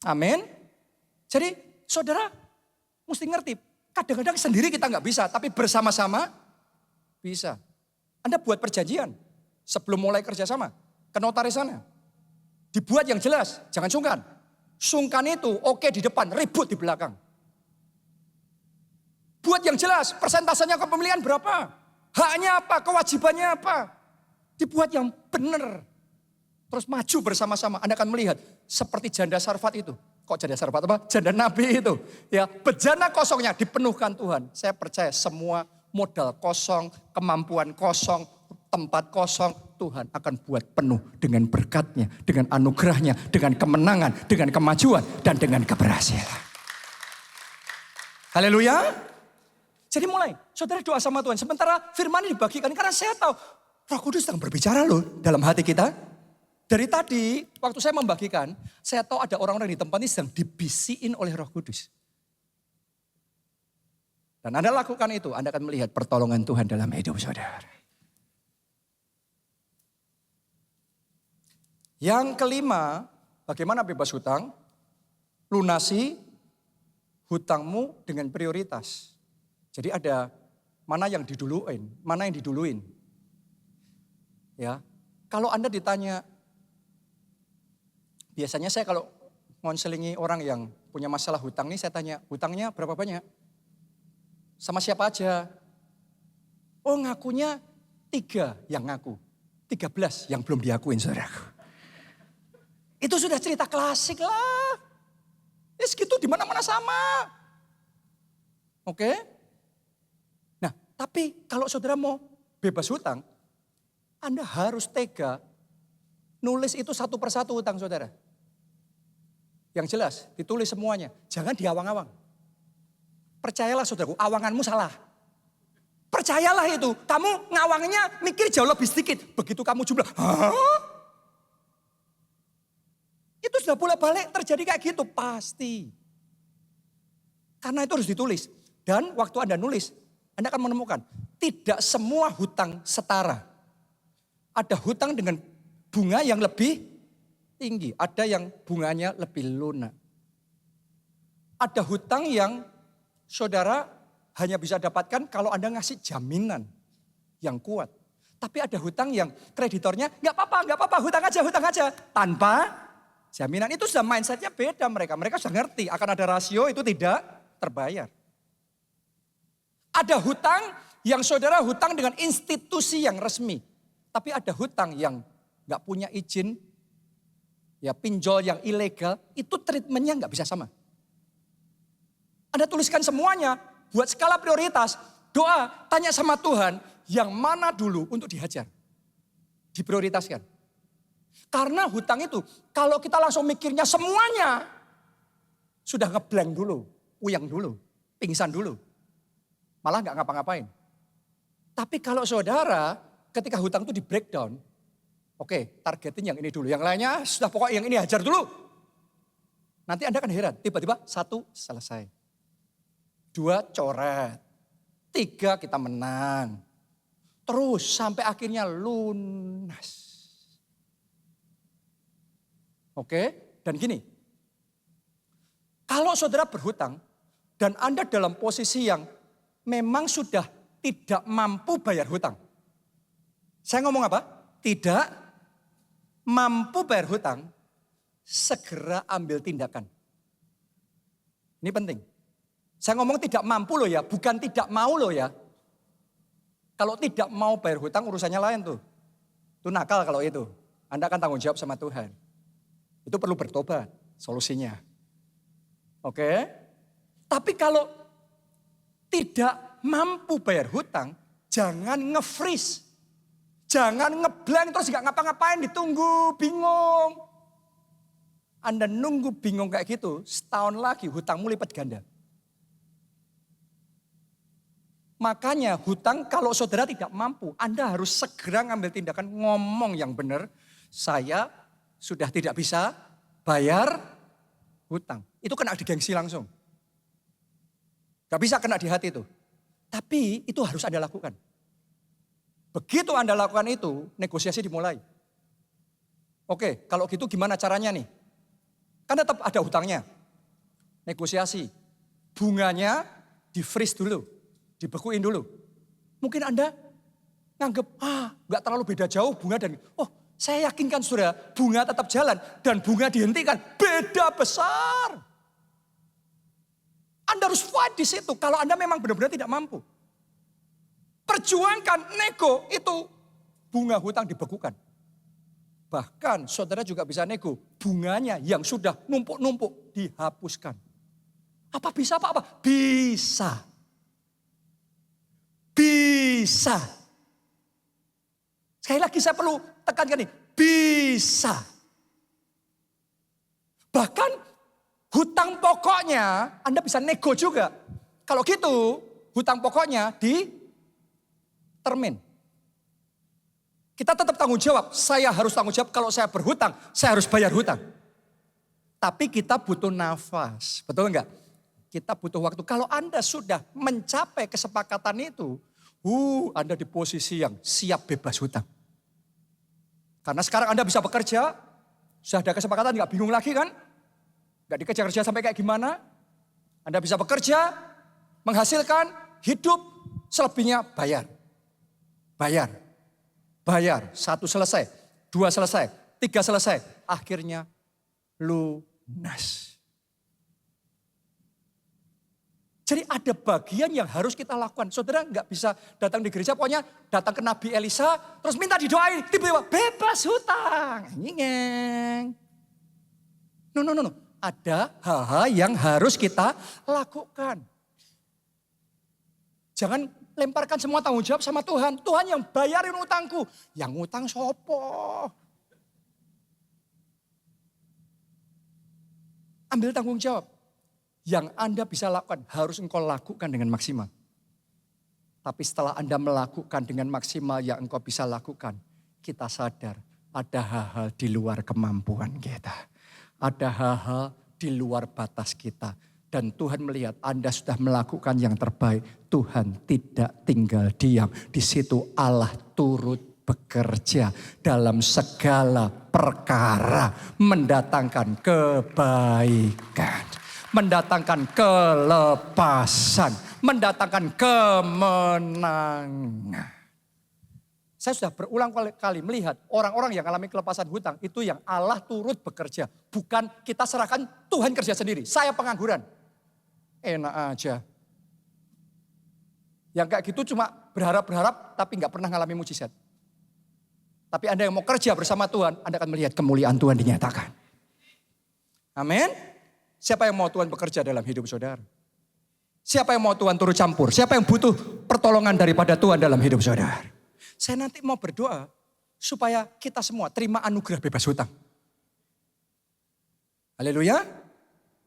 Amin. Jadi saudara mesti ngerti, kadang-kadang sendiri kita nggak bisa, tapi bersama-sama bisa. Anda buat perjanjian sebelum mulai kerjasama ke notaris sana. Dibuat yang jelas, jangan sungkan. Sungkan itu oke di depan, ribut di belakang. Buat yang jelas, persentasenya kepemilikan berapa? Haknya apa, kewajibannya apa. Dibuat yang benar. Terus maju bersama-sama, Anda akan melihat seperti janda Sarfat itu. Kok janda Sarfat apa? Janda Nabi itu. Ya, bejana kosongnya dipenuhkan Tuhan. Saya percaya semua modal kosong, kemampuan kosong, tempat kosong, Tuhan akan buat penuh dengan berkat-Nya, dengan anugerah-Nya, dengan kemenangan, dengan kemajuan, dan dengan keberhasilan. Haleluya. Jadi mulai, saudara doa sama Tuhan. Sementara firman ini dibagikan, karena saya tahu Roh Kudus sedang berbicara loh dalam hati kita. Dari tadi, waktu saya membagikan, saya tahu ada orang-orang di tempat ini sedang dibisiin oleh Roh Kudus. Dan Anda lakukan itu, Anda akan melihat pertolongan Tuhan dalam hidup saudara. Yang kelima, bagaimana bebas hutang? Lunasi hutangmu dengan prioritas. Jadi ada mana yang diduluin, mana yang diduluin. Ya, kalau Anda ditanya, biasanya saya kalau ngonselingi orang yang punya masalah hutang nih, saya tanya, hutangnya berapa banyak? Sama siapa aja? Oh ngakunya 3 yang ngaku. 13 yang belum diakuin saudaraku. Itu sudah cerita klasik lah. Ya segitu di mana-mana sama. Oke? Nah tapi kalau saudara mau bebas hutang, Anda harus tega nulis itu satu persatu hutang saudara. Yang jelas ditulis semuanya. Jangan diawang-awang. Percayalah saudaraku, awanganmu salah. Percayalah itu, kamu ngawangnya mikir jauh lebih sedikit. Begitu kamu jumlah, hah? Itu sudah bolak-balik terjadi kayak gitu, pasti. Karena itu harus ditulis. Dan waktu Anda nulis, Anda akan menemukan, tidak semua hutang setara. Ada hutang dengan bunga yang lebih tinggi, ada yang bunganya lebih lunak. Ada hutang yang saudara hanya bisa dapatkan kalau Anda ngasih jaminan yang kuat. Tapi ada hutang yang kreditornya nggak apa-apa, hutang aja. Tanpa jaminan itu sudah mindsetnya beda mereka. Mereka sudah ngerti akan ada rasio itu tidak terbayar. Ada hutang yang saudara hutang dengan institusi yang resmi. Tapi ada hutang yang nggak punya izin, ya pinjol yang ilegal, itu treatmentnya nggak bisa sama. Anda tuliskan semuanya, buat skala prioritas, doa, tanya sama Tuhan, yang mana dulu untuk dihajar. Diprioritaskan. Karena hutang itu, kalau kita langsung mikirnya semuanya, sudah ngeblank dulu, uyang dulu, pingsan dulu. Malah nggak ngapa-ngapain. Tapi kalau saudara, ketika hutang itu di breakdown, oke, targetin yang ini dulu, yang lainnya sudah pokoknya yang ini hajar dulu. Nanti Anda akan heran, tiba-tiba 1 selesai. 2 coret, 3 kita menang. Terus sampai akhirnya lunas. Oke, dan gini. Kalau saudara berhutang dan Anda dalam posisi yang memang sudah tidak mampu bayar hutang. Saya ngomong apa? Tidak mampu bayar hutang, segera ambil tindakan. Ini penting. Saya ngomong tidak mampu loh ya, bukan tidak mau loh ya. Kalau tidak mau bayar hutang urusannya lain tuh. Itu nakal kalau itu. Anda akan tanggung jawab sama Tuhan. Itu perlu bertobat solusinya. Oke? Tapi kalau tidak mampu bayar hutang, jangan nge-freeze. Jangan ngeblank terus gak ngapa-ngapain, ditunggu, bingung. Anda nunggu bingung kayak gitu, setahun lagi hutangmu lipat ganda. Makanya hutang kalau saudara tidak mampu, Anda harus segera ngambil tindakan, ngomong yang benar. Saya sudah tidak bisa bayar hutang. Itu kena di gengsi langsung. Gak bisa kena di hati itu. Tapi itu harus Anda lakukan. Begitu Anda lakukan itu, negosiasi dimulai. Oke, kalau gitu gimana caranya nih? Kan tetap ada hutangnya. Negosiasi. Bunganya di-freeze dulu. Dibekuin dulu. Mungkin Anda nganggep, gak terlalu beda jauh bunga dan, saya yakinkan saudara, bunga tetap jalan dan bunga dihentikan. Beda besar. Anda harus fight di situ kalau Anda memang benar-benar tidak mampu. Perjuangkan nego itu bunga hutang dibekukan. Bahkan saudara juga bisa nego bunganya yang sudah numpuk-numpuk dihapuskan. Apa bisa apa? Bisa. Bisa. Sekali lagi saya perlu tekankan ini. Bisa. Bahkan hutang pokoknya Anda bisa nego juga. Kalau gitu hutang pokoknya termin. Kita tetap tanggung jawab. Saya harus tanggung jawab kalau saya berhutang. Saya harus bayar hutang. Tapi kita butuh nafas. Betul enggak? Kita butuh waktu. Kalau Anda sudah mencapai kesepakatan itu. Anda di posisi yang siap bebas hutang. Karena sekarang Anda bisa bekerja. Sudah ada kesepakatan enggak bingung lagi kan? Enggak dikejar-kejar sampai kayak gimana. Anda bisa bekerja. Menghasilkan. Hidup. Selebihnya bayar. Bayar. 1 selesai, 2 selesai, 3 selesai. Akhirnya lunas. Jadi ada bagian yang harus kita lakukan. Saudara nggak bisa datang di gereja, pokoknya datang ke Nabi Elisa, terus minta didoain, tiba-tiba bebas hutang. Nyeng. No. Ada hal-hal yang harus kita lakukan. Jangan lemparkan semua tanggung jawab sama Tuhan. Tuhan yang bayarin utangku. Yang utang sopo. Ambil tanggung jawab. Yang Anda bisa lakukan harus engkau lakukan dengan maksimal. Tapi setelah Anda melakukan dengan maksimal yang engkau bisa lakukan. Kita sadar ada hal-hal di luar kemampuan kita. Ada hal-hal di luar batas kita. Dan Tuhan melihat Anda sudah melakukan yang terbaik. Tuhan tidak tinggal diam. Di situ Allah turut bekerja dalam segala perkara. Mendatangkan kebaikan. Mendatangkan kelepasan. Mendatangkan kemenangan. Saya sudah berulang kali melihat orang-orang yang alami kelepasan hutang. Itu yang Allah turut bekerja. Bukan kita serahkan Tuhan kerja sendiri. Saya pengangguran. Enak aja. Yang kayak gitu cuma berharap tapi nggak pernah ngalami mujizat. Tapi Anda yang mau kerja bersama Tuhan, Anda akan melihat kemuliaan Tuhan dinyatakan. Amin. Siapa yang mau Tuhan bekerja dalam hidup saudara? Siapa yang mau Tuhan turut campur? Siapa yang butuh pertolongan daripada Tuhan dalam hidup saudara? Saya nanti mau berdoa supaya kita semua terima anugerah bebas hutang. Haleluya.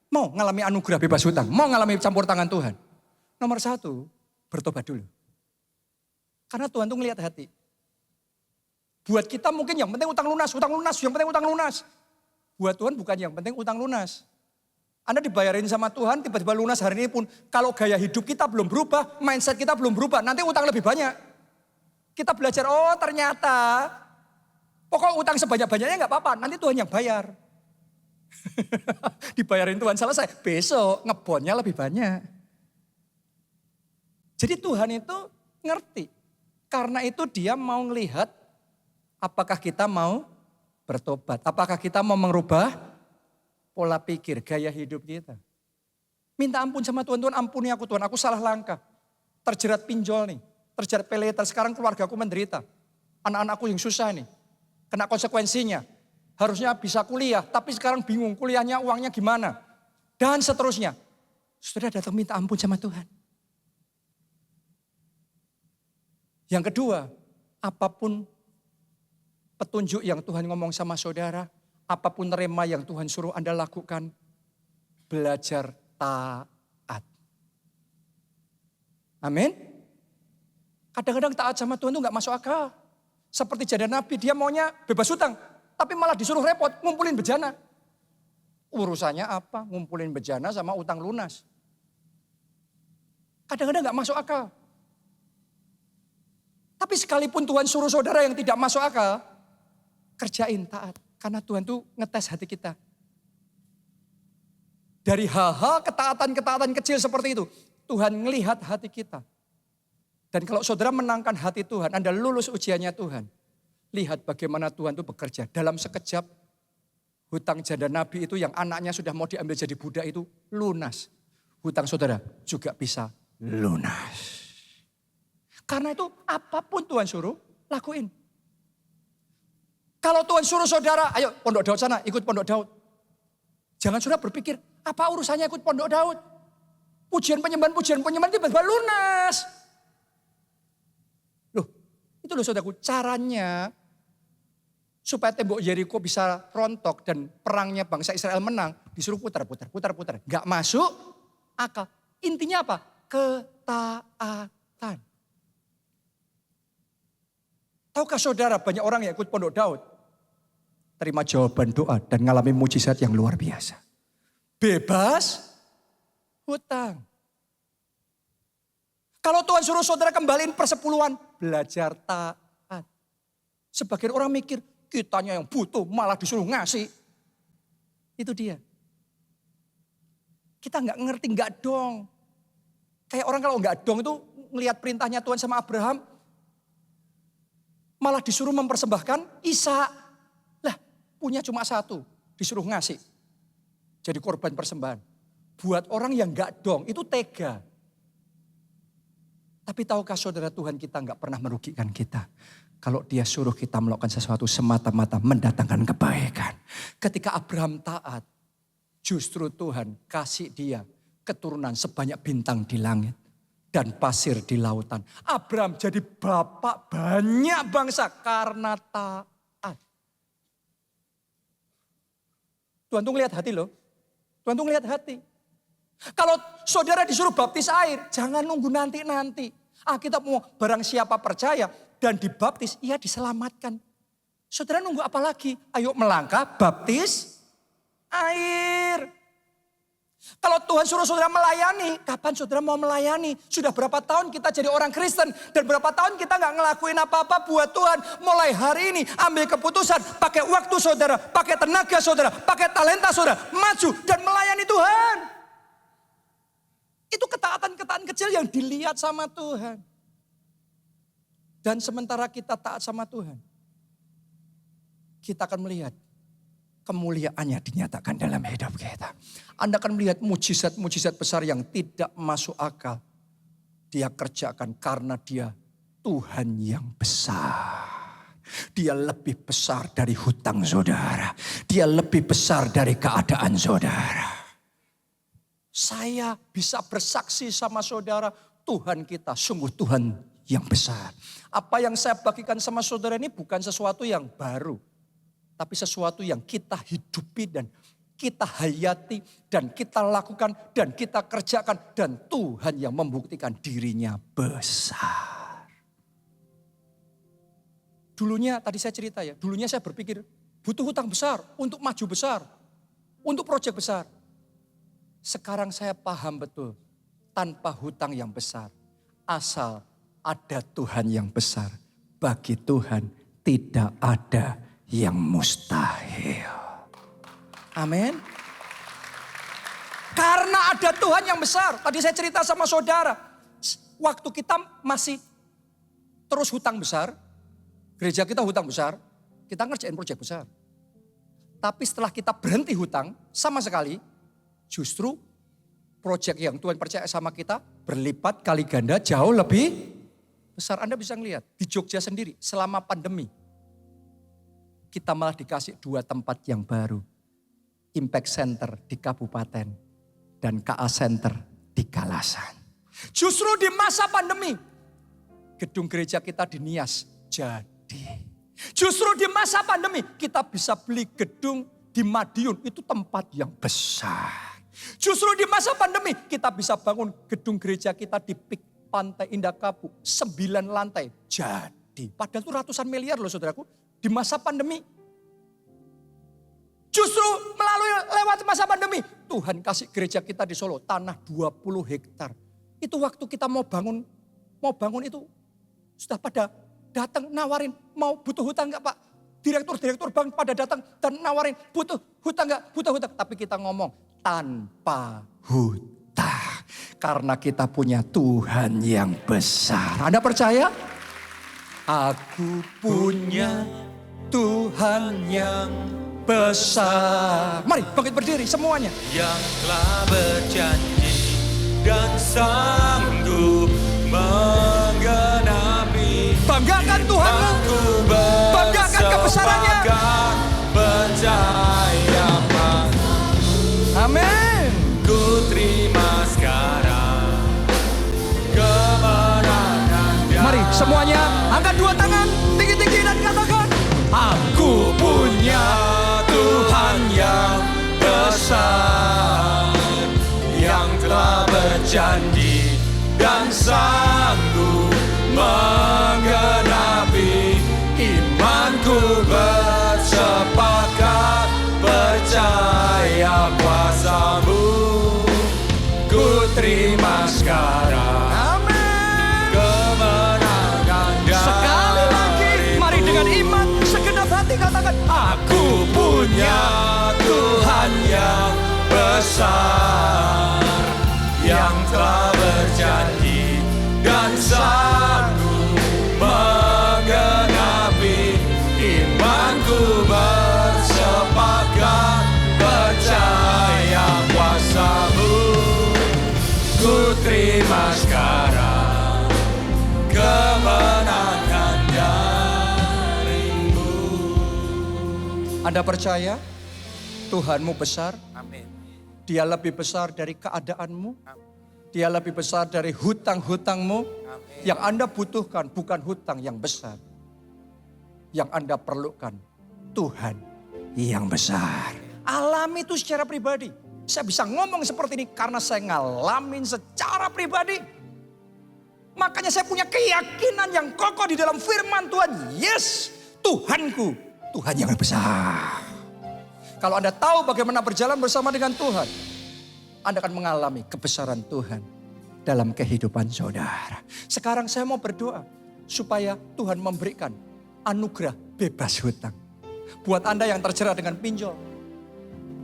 Mau ngalami anugerah bebas hutang, mau ngalami campur tangan Tuhan. Nomor 1, bertobat dulu. Karena Tuhan tuh ngelihat hati. Buat kita mungkin yang penting utang lunas, yang penting utang lunas. Buat Tuhan bukan yang penting utang lunas. Anda dibayarin sama Tuhan, tiba-tiba lunas hari ini pun. Kalau gaya hidup kita belum berubah, mindset kita belum berubah, nanti utang lebih banyak. Kita belajar, ternyata pokok utang sebanyak-banyaknya gak apa-apa, nanti Tuhan yang bayar. Dibayarin Tuhan selesai, besok ngebonnya lebih banyak. Jadi Tuhan itu ngerti. Karena itu dia mau ngelihat apakah kita mau bertobat. Apakah kita mau merubah pola pikir, gaya hidup kita. Minta ampun sama Tuhan, Tuhan ampuni aku Tuhan, aku salah langkah. Terjerat pinjol nih, terjerat pay later, sekarang keluargaku menderita. Anak-anakku yang susah nih, kena konsekuensinya. Harusnya bisa kuliah, tapi sekarang bingung kuliahnya uangnya gimana. Dan seterusnya. Saudara datang minta ampun sama Tuhan. Yang kedua, apapun petunjuk yang Tuhan ngomong sama saudara, apapun rema yang Tuhan suruh Anda lakukan, belajar taat. Amin. Kadang-kadang taat sama Tuhan itu gak masuk akal. Seperti janda Nabi, dia maunya bebas hutang. Tapi malah disuruh repot, ngumpulin bejana. Urusannya apa? Ngumpulin bejana sama utang lunas. Kadang-kadang gak masuk akal. Tapi sekalipun Tuhan suruh saudara yang tidak masuk akal, kerjain taat. Karena Tuhan tuh ngetes hati kita. Dari hal-hal ketaatan-ketaatan kecil seperti itu, Tuhan ngelihat hati kita. Dan kalau saudara menangkan hati Tuhan, Anda lulus ujiannya Tuhan. Lihat bagaimana Tuhan itu bekerja. Dalam sekejap, hutang janda Nabi itu yang anaknya sudah mau diambil jadi budak itu lunas. Hutang saudara juga bisa lunas. Karena itu apapun Tuhan suruh, lakuin. Kalau Tuhan suruh saudara, ayo Pondok Daud sana, ikut Pondok Daud. Jangan saudara berpikir, apa urusannya ikut Pondok Daud? Pujian penyembahan tiba-tiba lunas. Loh, itu loh saudaraku, caranya supaya tembok Yeriko bisa rontok dan perangnya bangsa Israel menang, disuruh putar. Gak masuk akal. Intinya apa? Ketaatan. Tahukah saudara banyak orang yang ikut Pondok Daud terima jawaban doa dan mengalami mujizat yang luar biasa. Bebas hutang. Kalau Tuhan suruh saudara kembaliin persepuluhan, belajar taat. Sebagian orang mikir, kitanya yang butuh malah disuruh ngasih. Itu dia. Kita nggak ngerti, nggak dong. Kayak orang kalau nggak dong itu ngelihat perintahnya Tuhan sama Abraham, malah disuruh mempersembahkan Ishak. Lah, punya cuma satu, disuruh ngasih. Jadi korban persembahan. Buat orang yang nggak dong, itu tega. Tapi tahukah saudara, Tuhan kita nggak pernah merugikan kita. Kalau dia suruh kita melakukan sesuatu semata-mata mendatangkan kebaikan. Ketika Abraham taat, justru Tuhan kasih dia keturunan sebanyak bintang di langit dan pasir di lautan. Abraham jadi bapak banyak bangsa karena taat. Tuhan tuh ngelihat hati loh. Tuhan tuh ngelihat hati. Kalau saudara disuruh baptis air, jangan nunggu nanti-nanti. Kita mau barang siapa percaya dan dibaptis, ia diselamatkan. Saudara nunggu apa lagi? Ayo melangkah, baptis air. Kalau Tuhan suruh saudara melayani, kapan saudara mau melayani? Sudah berapa tahun kita jadi orang Kristen dan berapa tahun kita gak ngelakuin apa-apa buat Tuhan. Mulai hari ini ambil keputusan, pakai waktu saudara, pakai tenaga saudara, pakai talenta saudara, maju dan melayani Tuhan. Itu ketaatan-ketaatan kecil yang dilihat sama Tuhan. Dan sementara kita taat sama Tuhan, kita akan melihat kemuliaannya dinyatakan dalam hidup kita. Anda akan melihat mujizat-mujizat besar yang tidak masuk akal. Dia kerjakan karena dia Tuhan yang besar. Dia lebih besar dari hutang saudara. Dia lebih besar dari keadaan saudara. Saya bisa bersaksi sama saudara, Tuhan kita sungguh Tuhan yang besar. Apa yang saya bagikan sama saudara ini bukan sesuatu yang baru. Tapi sesuatu yang kita hidupi dan kita hayati dan kita lakukan dan kita kerjakan. Dan Tuhan yang membuktikan dirinya besar. Dulunya tadi saya cerita ya, dulunya saya berpikir butuh hutang besar untuk maju besar. Untuk proyek besar. Sekarang saya paham betul, tanpa hutang yang besar, asal ada Tuhan yang besar. Bagi Tuhan tidak ada yang mustahil. Amin. Karena ada Tuhan yang besar. Tadi saya cerita sama saudara, waktu kita masih terus hutang besar, gereja kita hutang besar, kita ngerjain proyek besar. Tapi setelah kita berhenti hutang sama sekali, justru proyek yang Tuhan percaya sama kita berlipat kali ganda jauh lebih besar. Anda bisa ngelihat di Jogja sendiri selama pandemi. Kita malah dikasih 2 tempat yang baru. Impact Center di Kabupaten dan KA Center di Kalasan. Justru di masa pandemi gedung gereja kita di Nias jadi. Justru di masa pandemi kita bisa beli gedung di Madiun, itu tempat yang besar. Justru di masa pandemi kita bisa bangun gedung gereja kita di Pik Pantai Indah Kapuk, 9 lantai jadi. Padahal itu ratusan miliar loh saudaraku di masa pandemi. Justru lewat masa pandemi Tuhan kasih gereja kita di Solo tanah 20 hektar. Itu waktu kita mau bangun itu sudah pada datang nawarin, mau butuh hutang enggak Pak? Direktur bank pada datang dan nawarin, butuh hutang enggak? Butuh hutang. Tapi kita ngomong tanpa hutang. Karena kita punya Tuhan yang besar. Anda percaya? Aku punya Tuhan yang besar. Mari bangkit berdiri semuanya. Yang telah berjanji dan sanggup menggenapi. Banggakan Tuhanmu, banggakan kebesarannya. Percaya, amin. Ku terima sekarang kemenangan. Mari semuanya angkat 2 tangan tinggi-tinggi dan katakan, aku punya Tuhan yang besar, yang telah berjanji dan sanggup menggenapi. Imanku bersepakat percaya kuasa-Mu. Ku terima sekarang kemenangan dari. sekali lagi. Mari dengan iman segenap hati katakan, Aku punya Tuhan yang besar, yang telah berjanji dan sanggup menggenapi. Imanku bersepakat percaya kuasa-Mu. Ku terima sekarang kemenangan dari-Mu. Anda percaya Tuhanmu besar? Amin. Dia lebih besar dari keadaanmu. Dia lebih besar dari hutang-hutangmu. Yang Anda butuhkan bukan hutang yang besar. Yang Anda perlukan Tuhan yang besar. Alami itu secara pribadi. Saya bisa ngomong seperti ini karena saya ngalamin secara pribadi. Makanya saya punya keyakinan yang kokoh di dalam firman Tuhan. Yes, Tuhanku, Tuhan yang besar. Kalau Anda tahu bagaimana berjalan bersama dengan Tuhan, Anda akan mengalami kebesaran Tuhan dalam kehidupan saudara. Sekarang saya mau berdoa supaya Tuhan memberikan anugerah bebas hutang. Buat Anda yang terjerat dengan pinjol,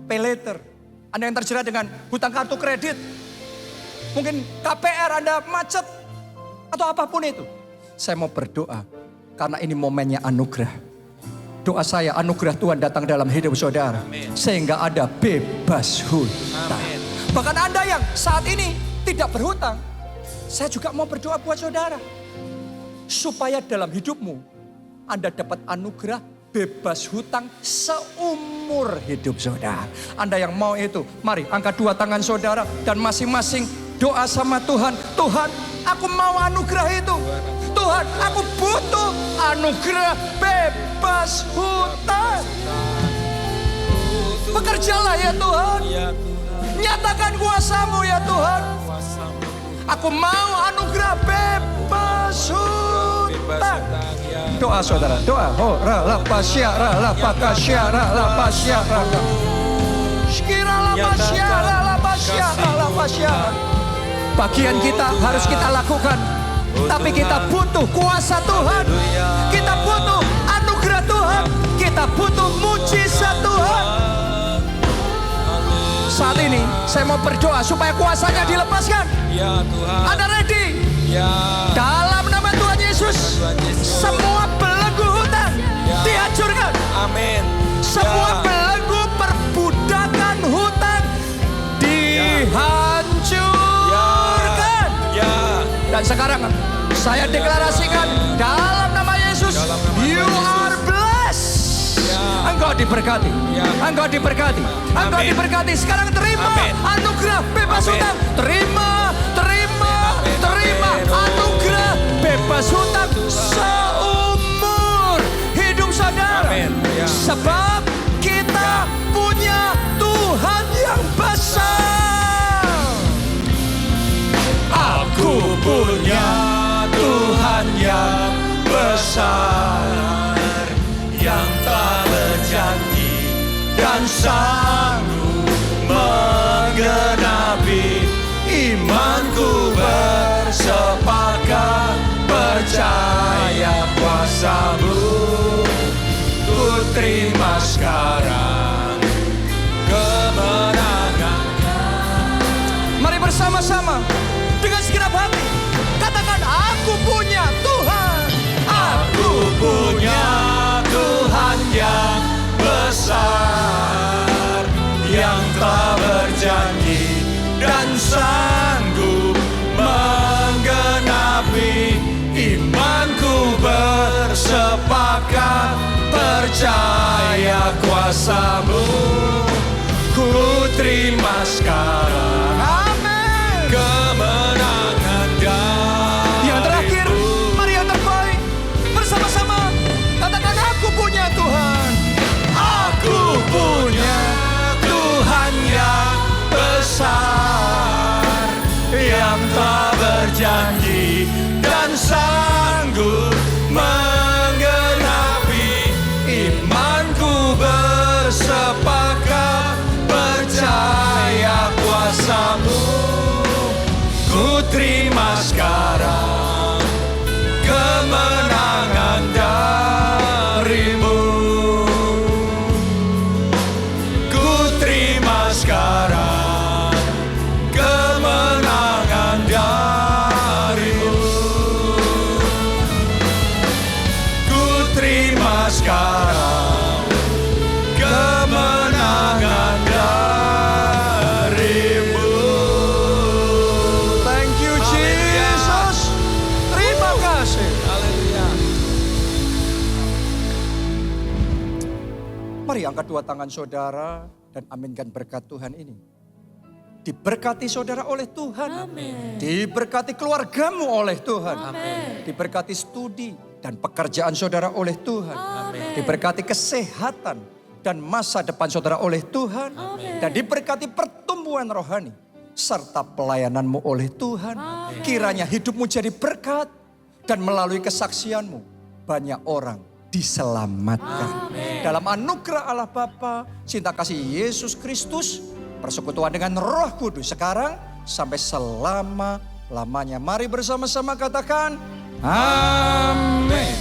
pay later, Anda yang terjerat dengan hutang kartu kredit, mungkin KPR Anda macet, atau apapun itu. Saya mau berdoa karena ini momennya anugerah. Doa saya anugerah Tuhan datang dalam hidup saudara. Amin. Sehingga ada bebas hutang. Amin. Bahkan Anda yang saat ini tidak berhutang, saya juga mau berdoa buat saudara. Supaya dalam hidupmu Anda dapat anugerah bebas hutang seumur hidup saudara. Anda yang mau itu, mari angkat 2 tangan saudara dan masing-masing doa sama Tuhan. Tuhan, aku mau anugerah itu. Tuhan, aku butuh anugerah bebas hutang. Bekerjalah ya Tuhan. Nyatakan kuasa-Mu ya Tuhan. Aku mau anugerah bebas hutang. Doa saudara, doa. Oh, rala pasya, rala pakasya, rala pasya, rala. Shkira pasya, rala pasya, rala pasya. Bagian kita harus kita lakukan. Tapi kita butuh kuasa Tuhan. Kita butuh anugerah Tuhan. Kita butuh mujizat Tuhan. Saat ini saya mau berdoa supaya kuasanya dilepaskan. Ya Tuhan. Anda ready? Ya. Dalam nama Tuhan Yesus, semua belenggu hutang dihancurkan. Amin. Semua belenggu perbudakan hutang dihancurkan. Ya. Dan sekarang saya deklarasikan dalam nama Yesus, you are blessed. Engkau diberkati. Engkau diberkati. Engkau diberkati. Sekarang terima anugerah bebas hutang. Terima anugerah bebas tebas hutang seumur hidup saudara. Amin. Ya. Sebab kita punya Tuhan yang besar. Aku punya Tuhan yang besar, yang tak berjanji dan sanggup menggenapi. Imanku bersepakat percaya kuasa-Mu. Ku terima sekarang kemenangan. Mari bersama-sama dengan segenap hati katakan, aku punya Tuhan. Aku punya Tuhan yang besar, yang telah berjanji dan sanggup menggenapi. Imanku bersepakat percaya kuasa-Mu. Ku terima sekarang Amin. kemenangan Yang terakhir, darimu. mari yang terbaik bersama-sama katakan, aku punya Tuhan. Aku punya Tuhan yang besar, yang tak berjanji dan sanggup menggenapi. Imanku bersepakat percaya kuasa-Mu. Ku terima sekarang kemenangan darimu. Ku terima sekarang kemenangan darimu. Ku terima sekarang kemenangan darimu. Thank you Jesus. Terima kasih. Haleluya. Mari angkat dua tangan saudara dan aminkan berkat Tuhan ini. Diberkati saudara oleh Tuhan. Diberkati keluargamu oleh Tuhan. Diberkati studi dan pekerjaan saudara oleh Tuhan. Diberkati kesehatan dan masa depan saudara oleh Tuhan. Dan diberkati pertumbuhan rohani serta pelayananmu oleh Tuhan. Kiranya hidupmu jadi berkat dan melalui kesaksianmu banyak orang diselamatkan. Dalam anugerah Allah Bapa, cinta kasih Yesus Kristus, persekutuan dengan Roh Kudus sekarang sampai selama-lamanya. Mari bersama-sama katakan, amin.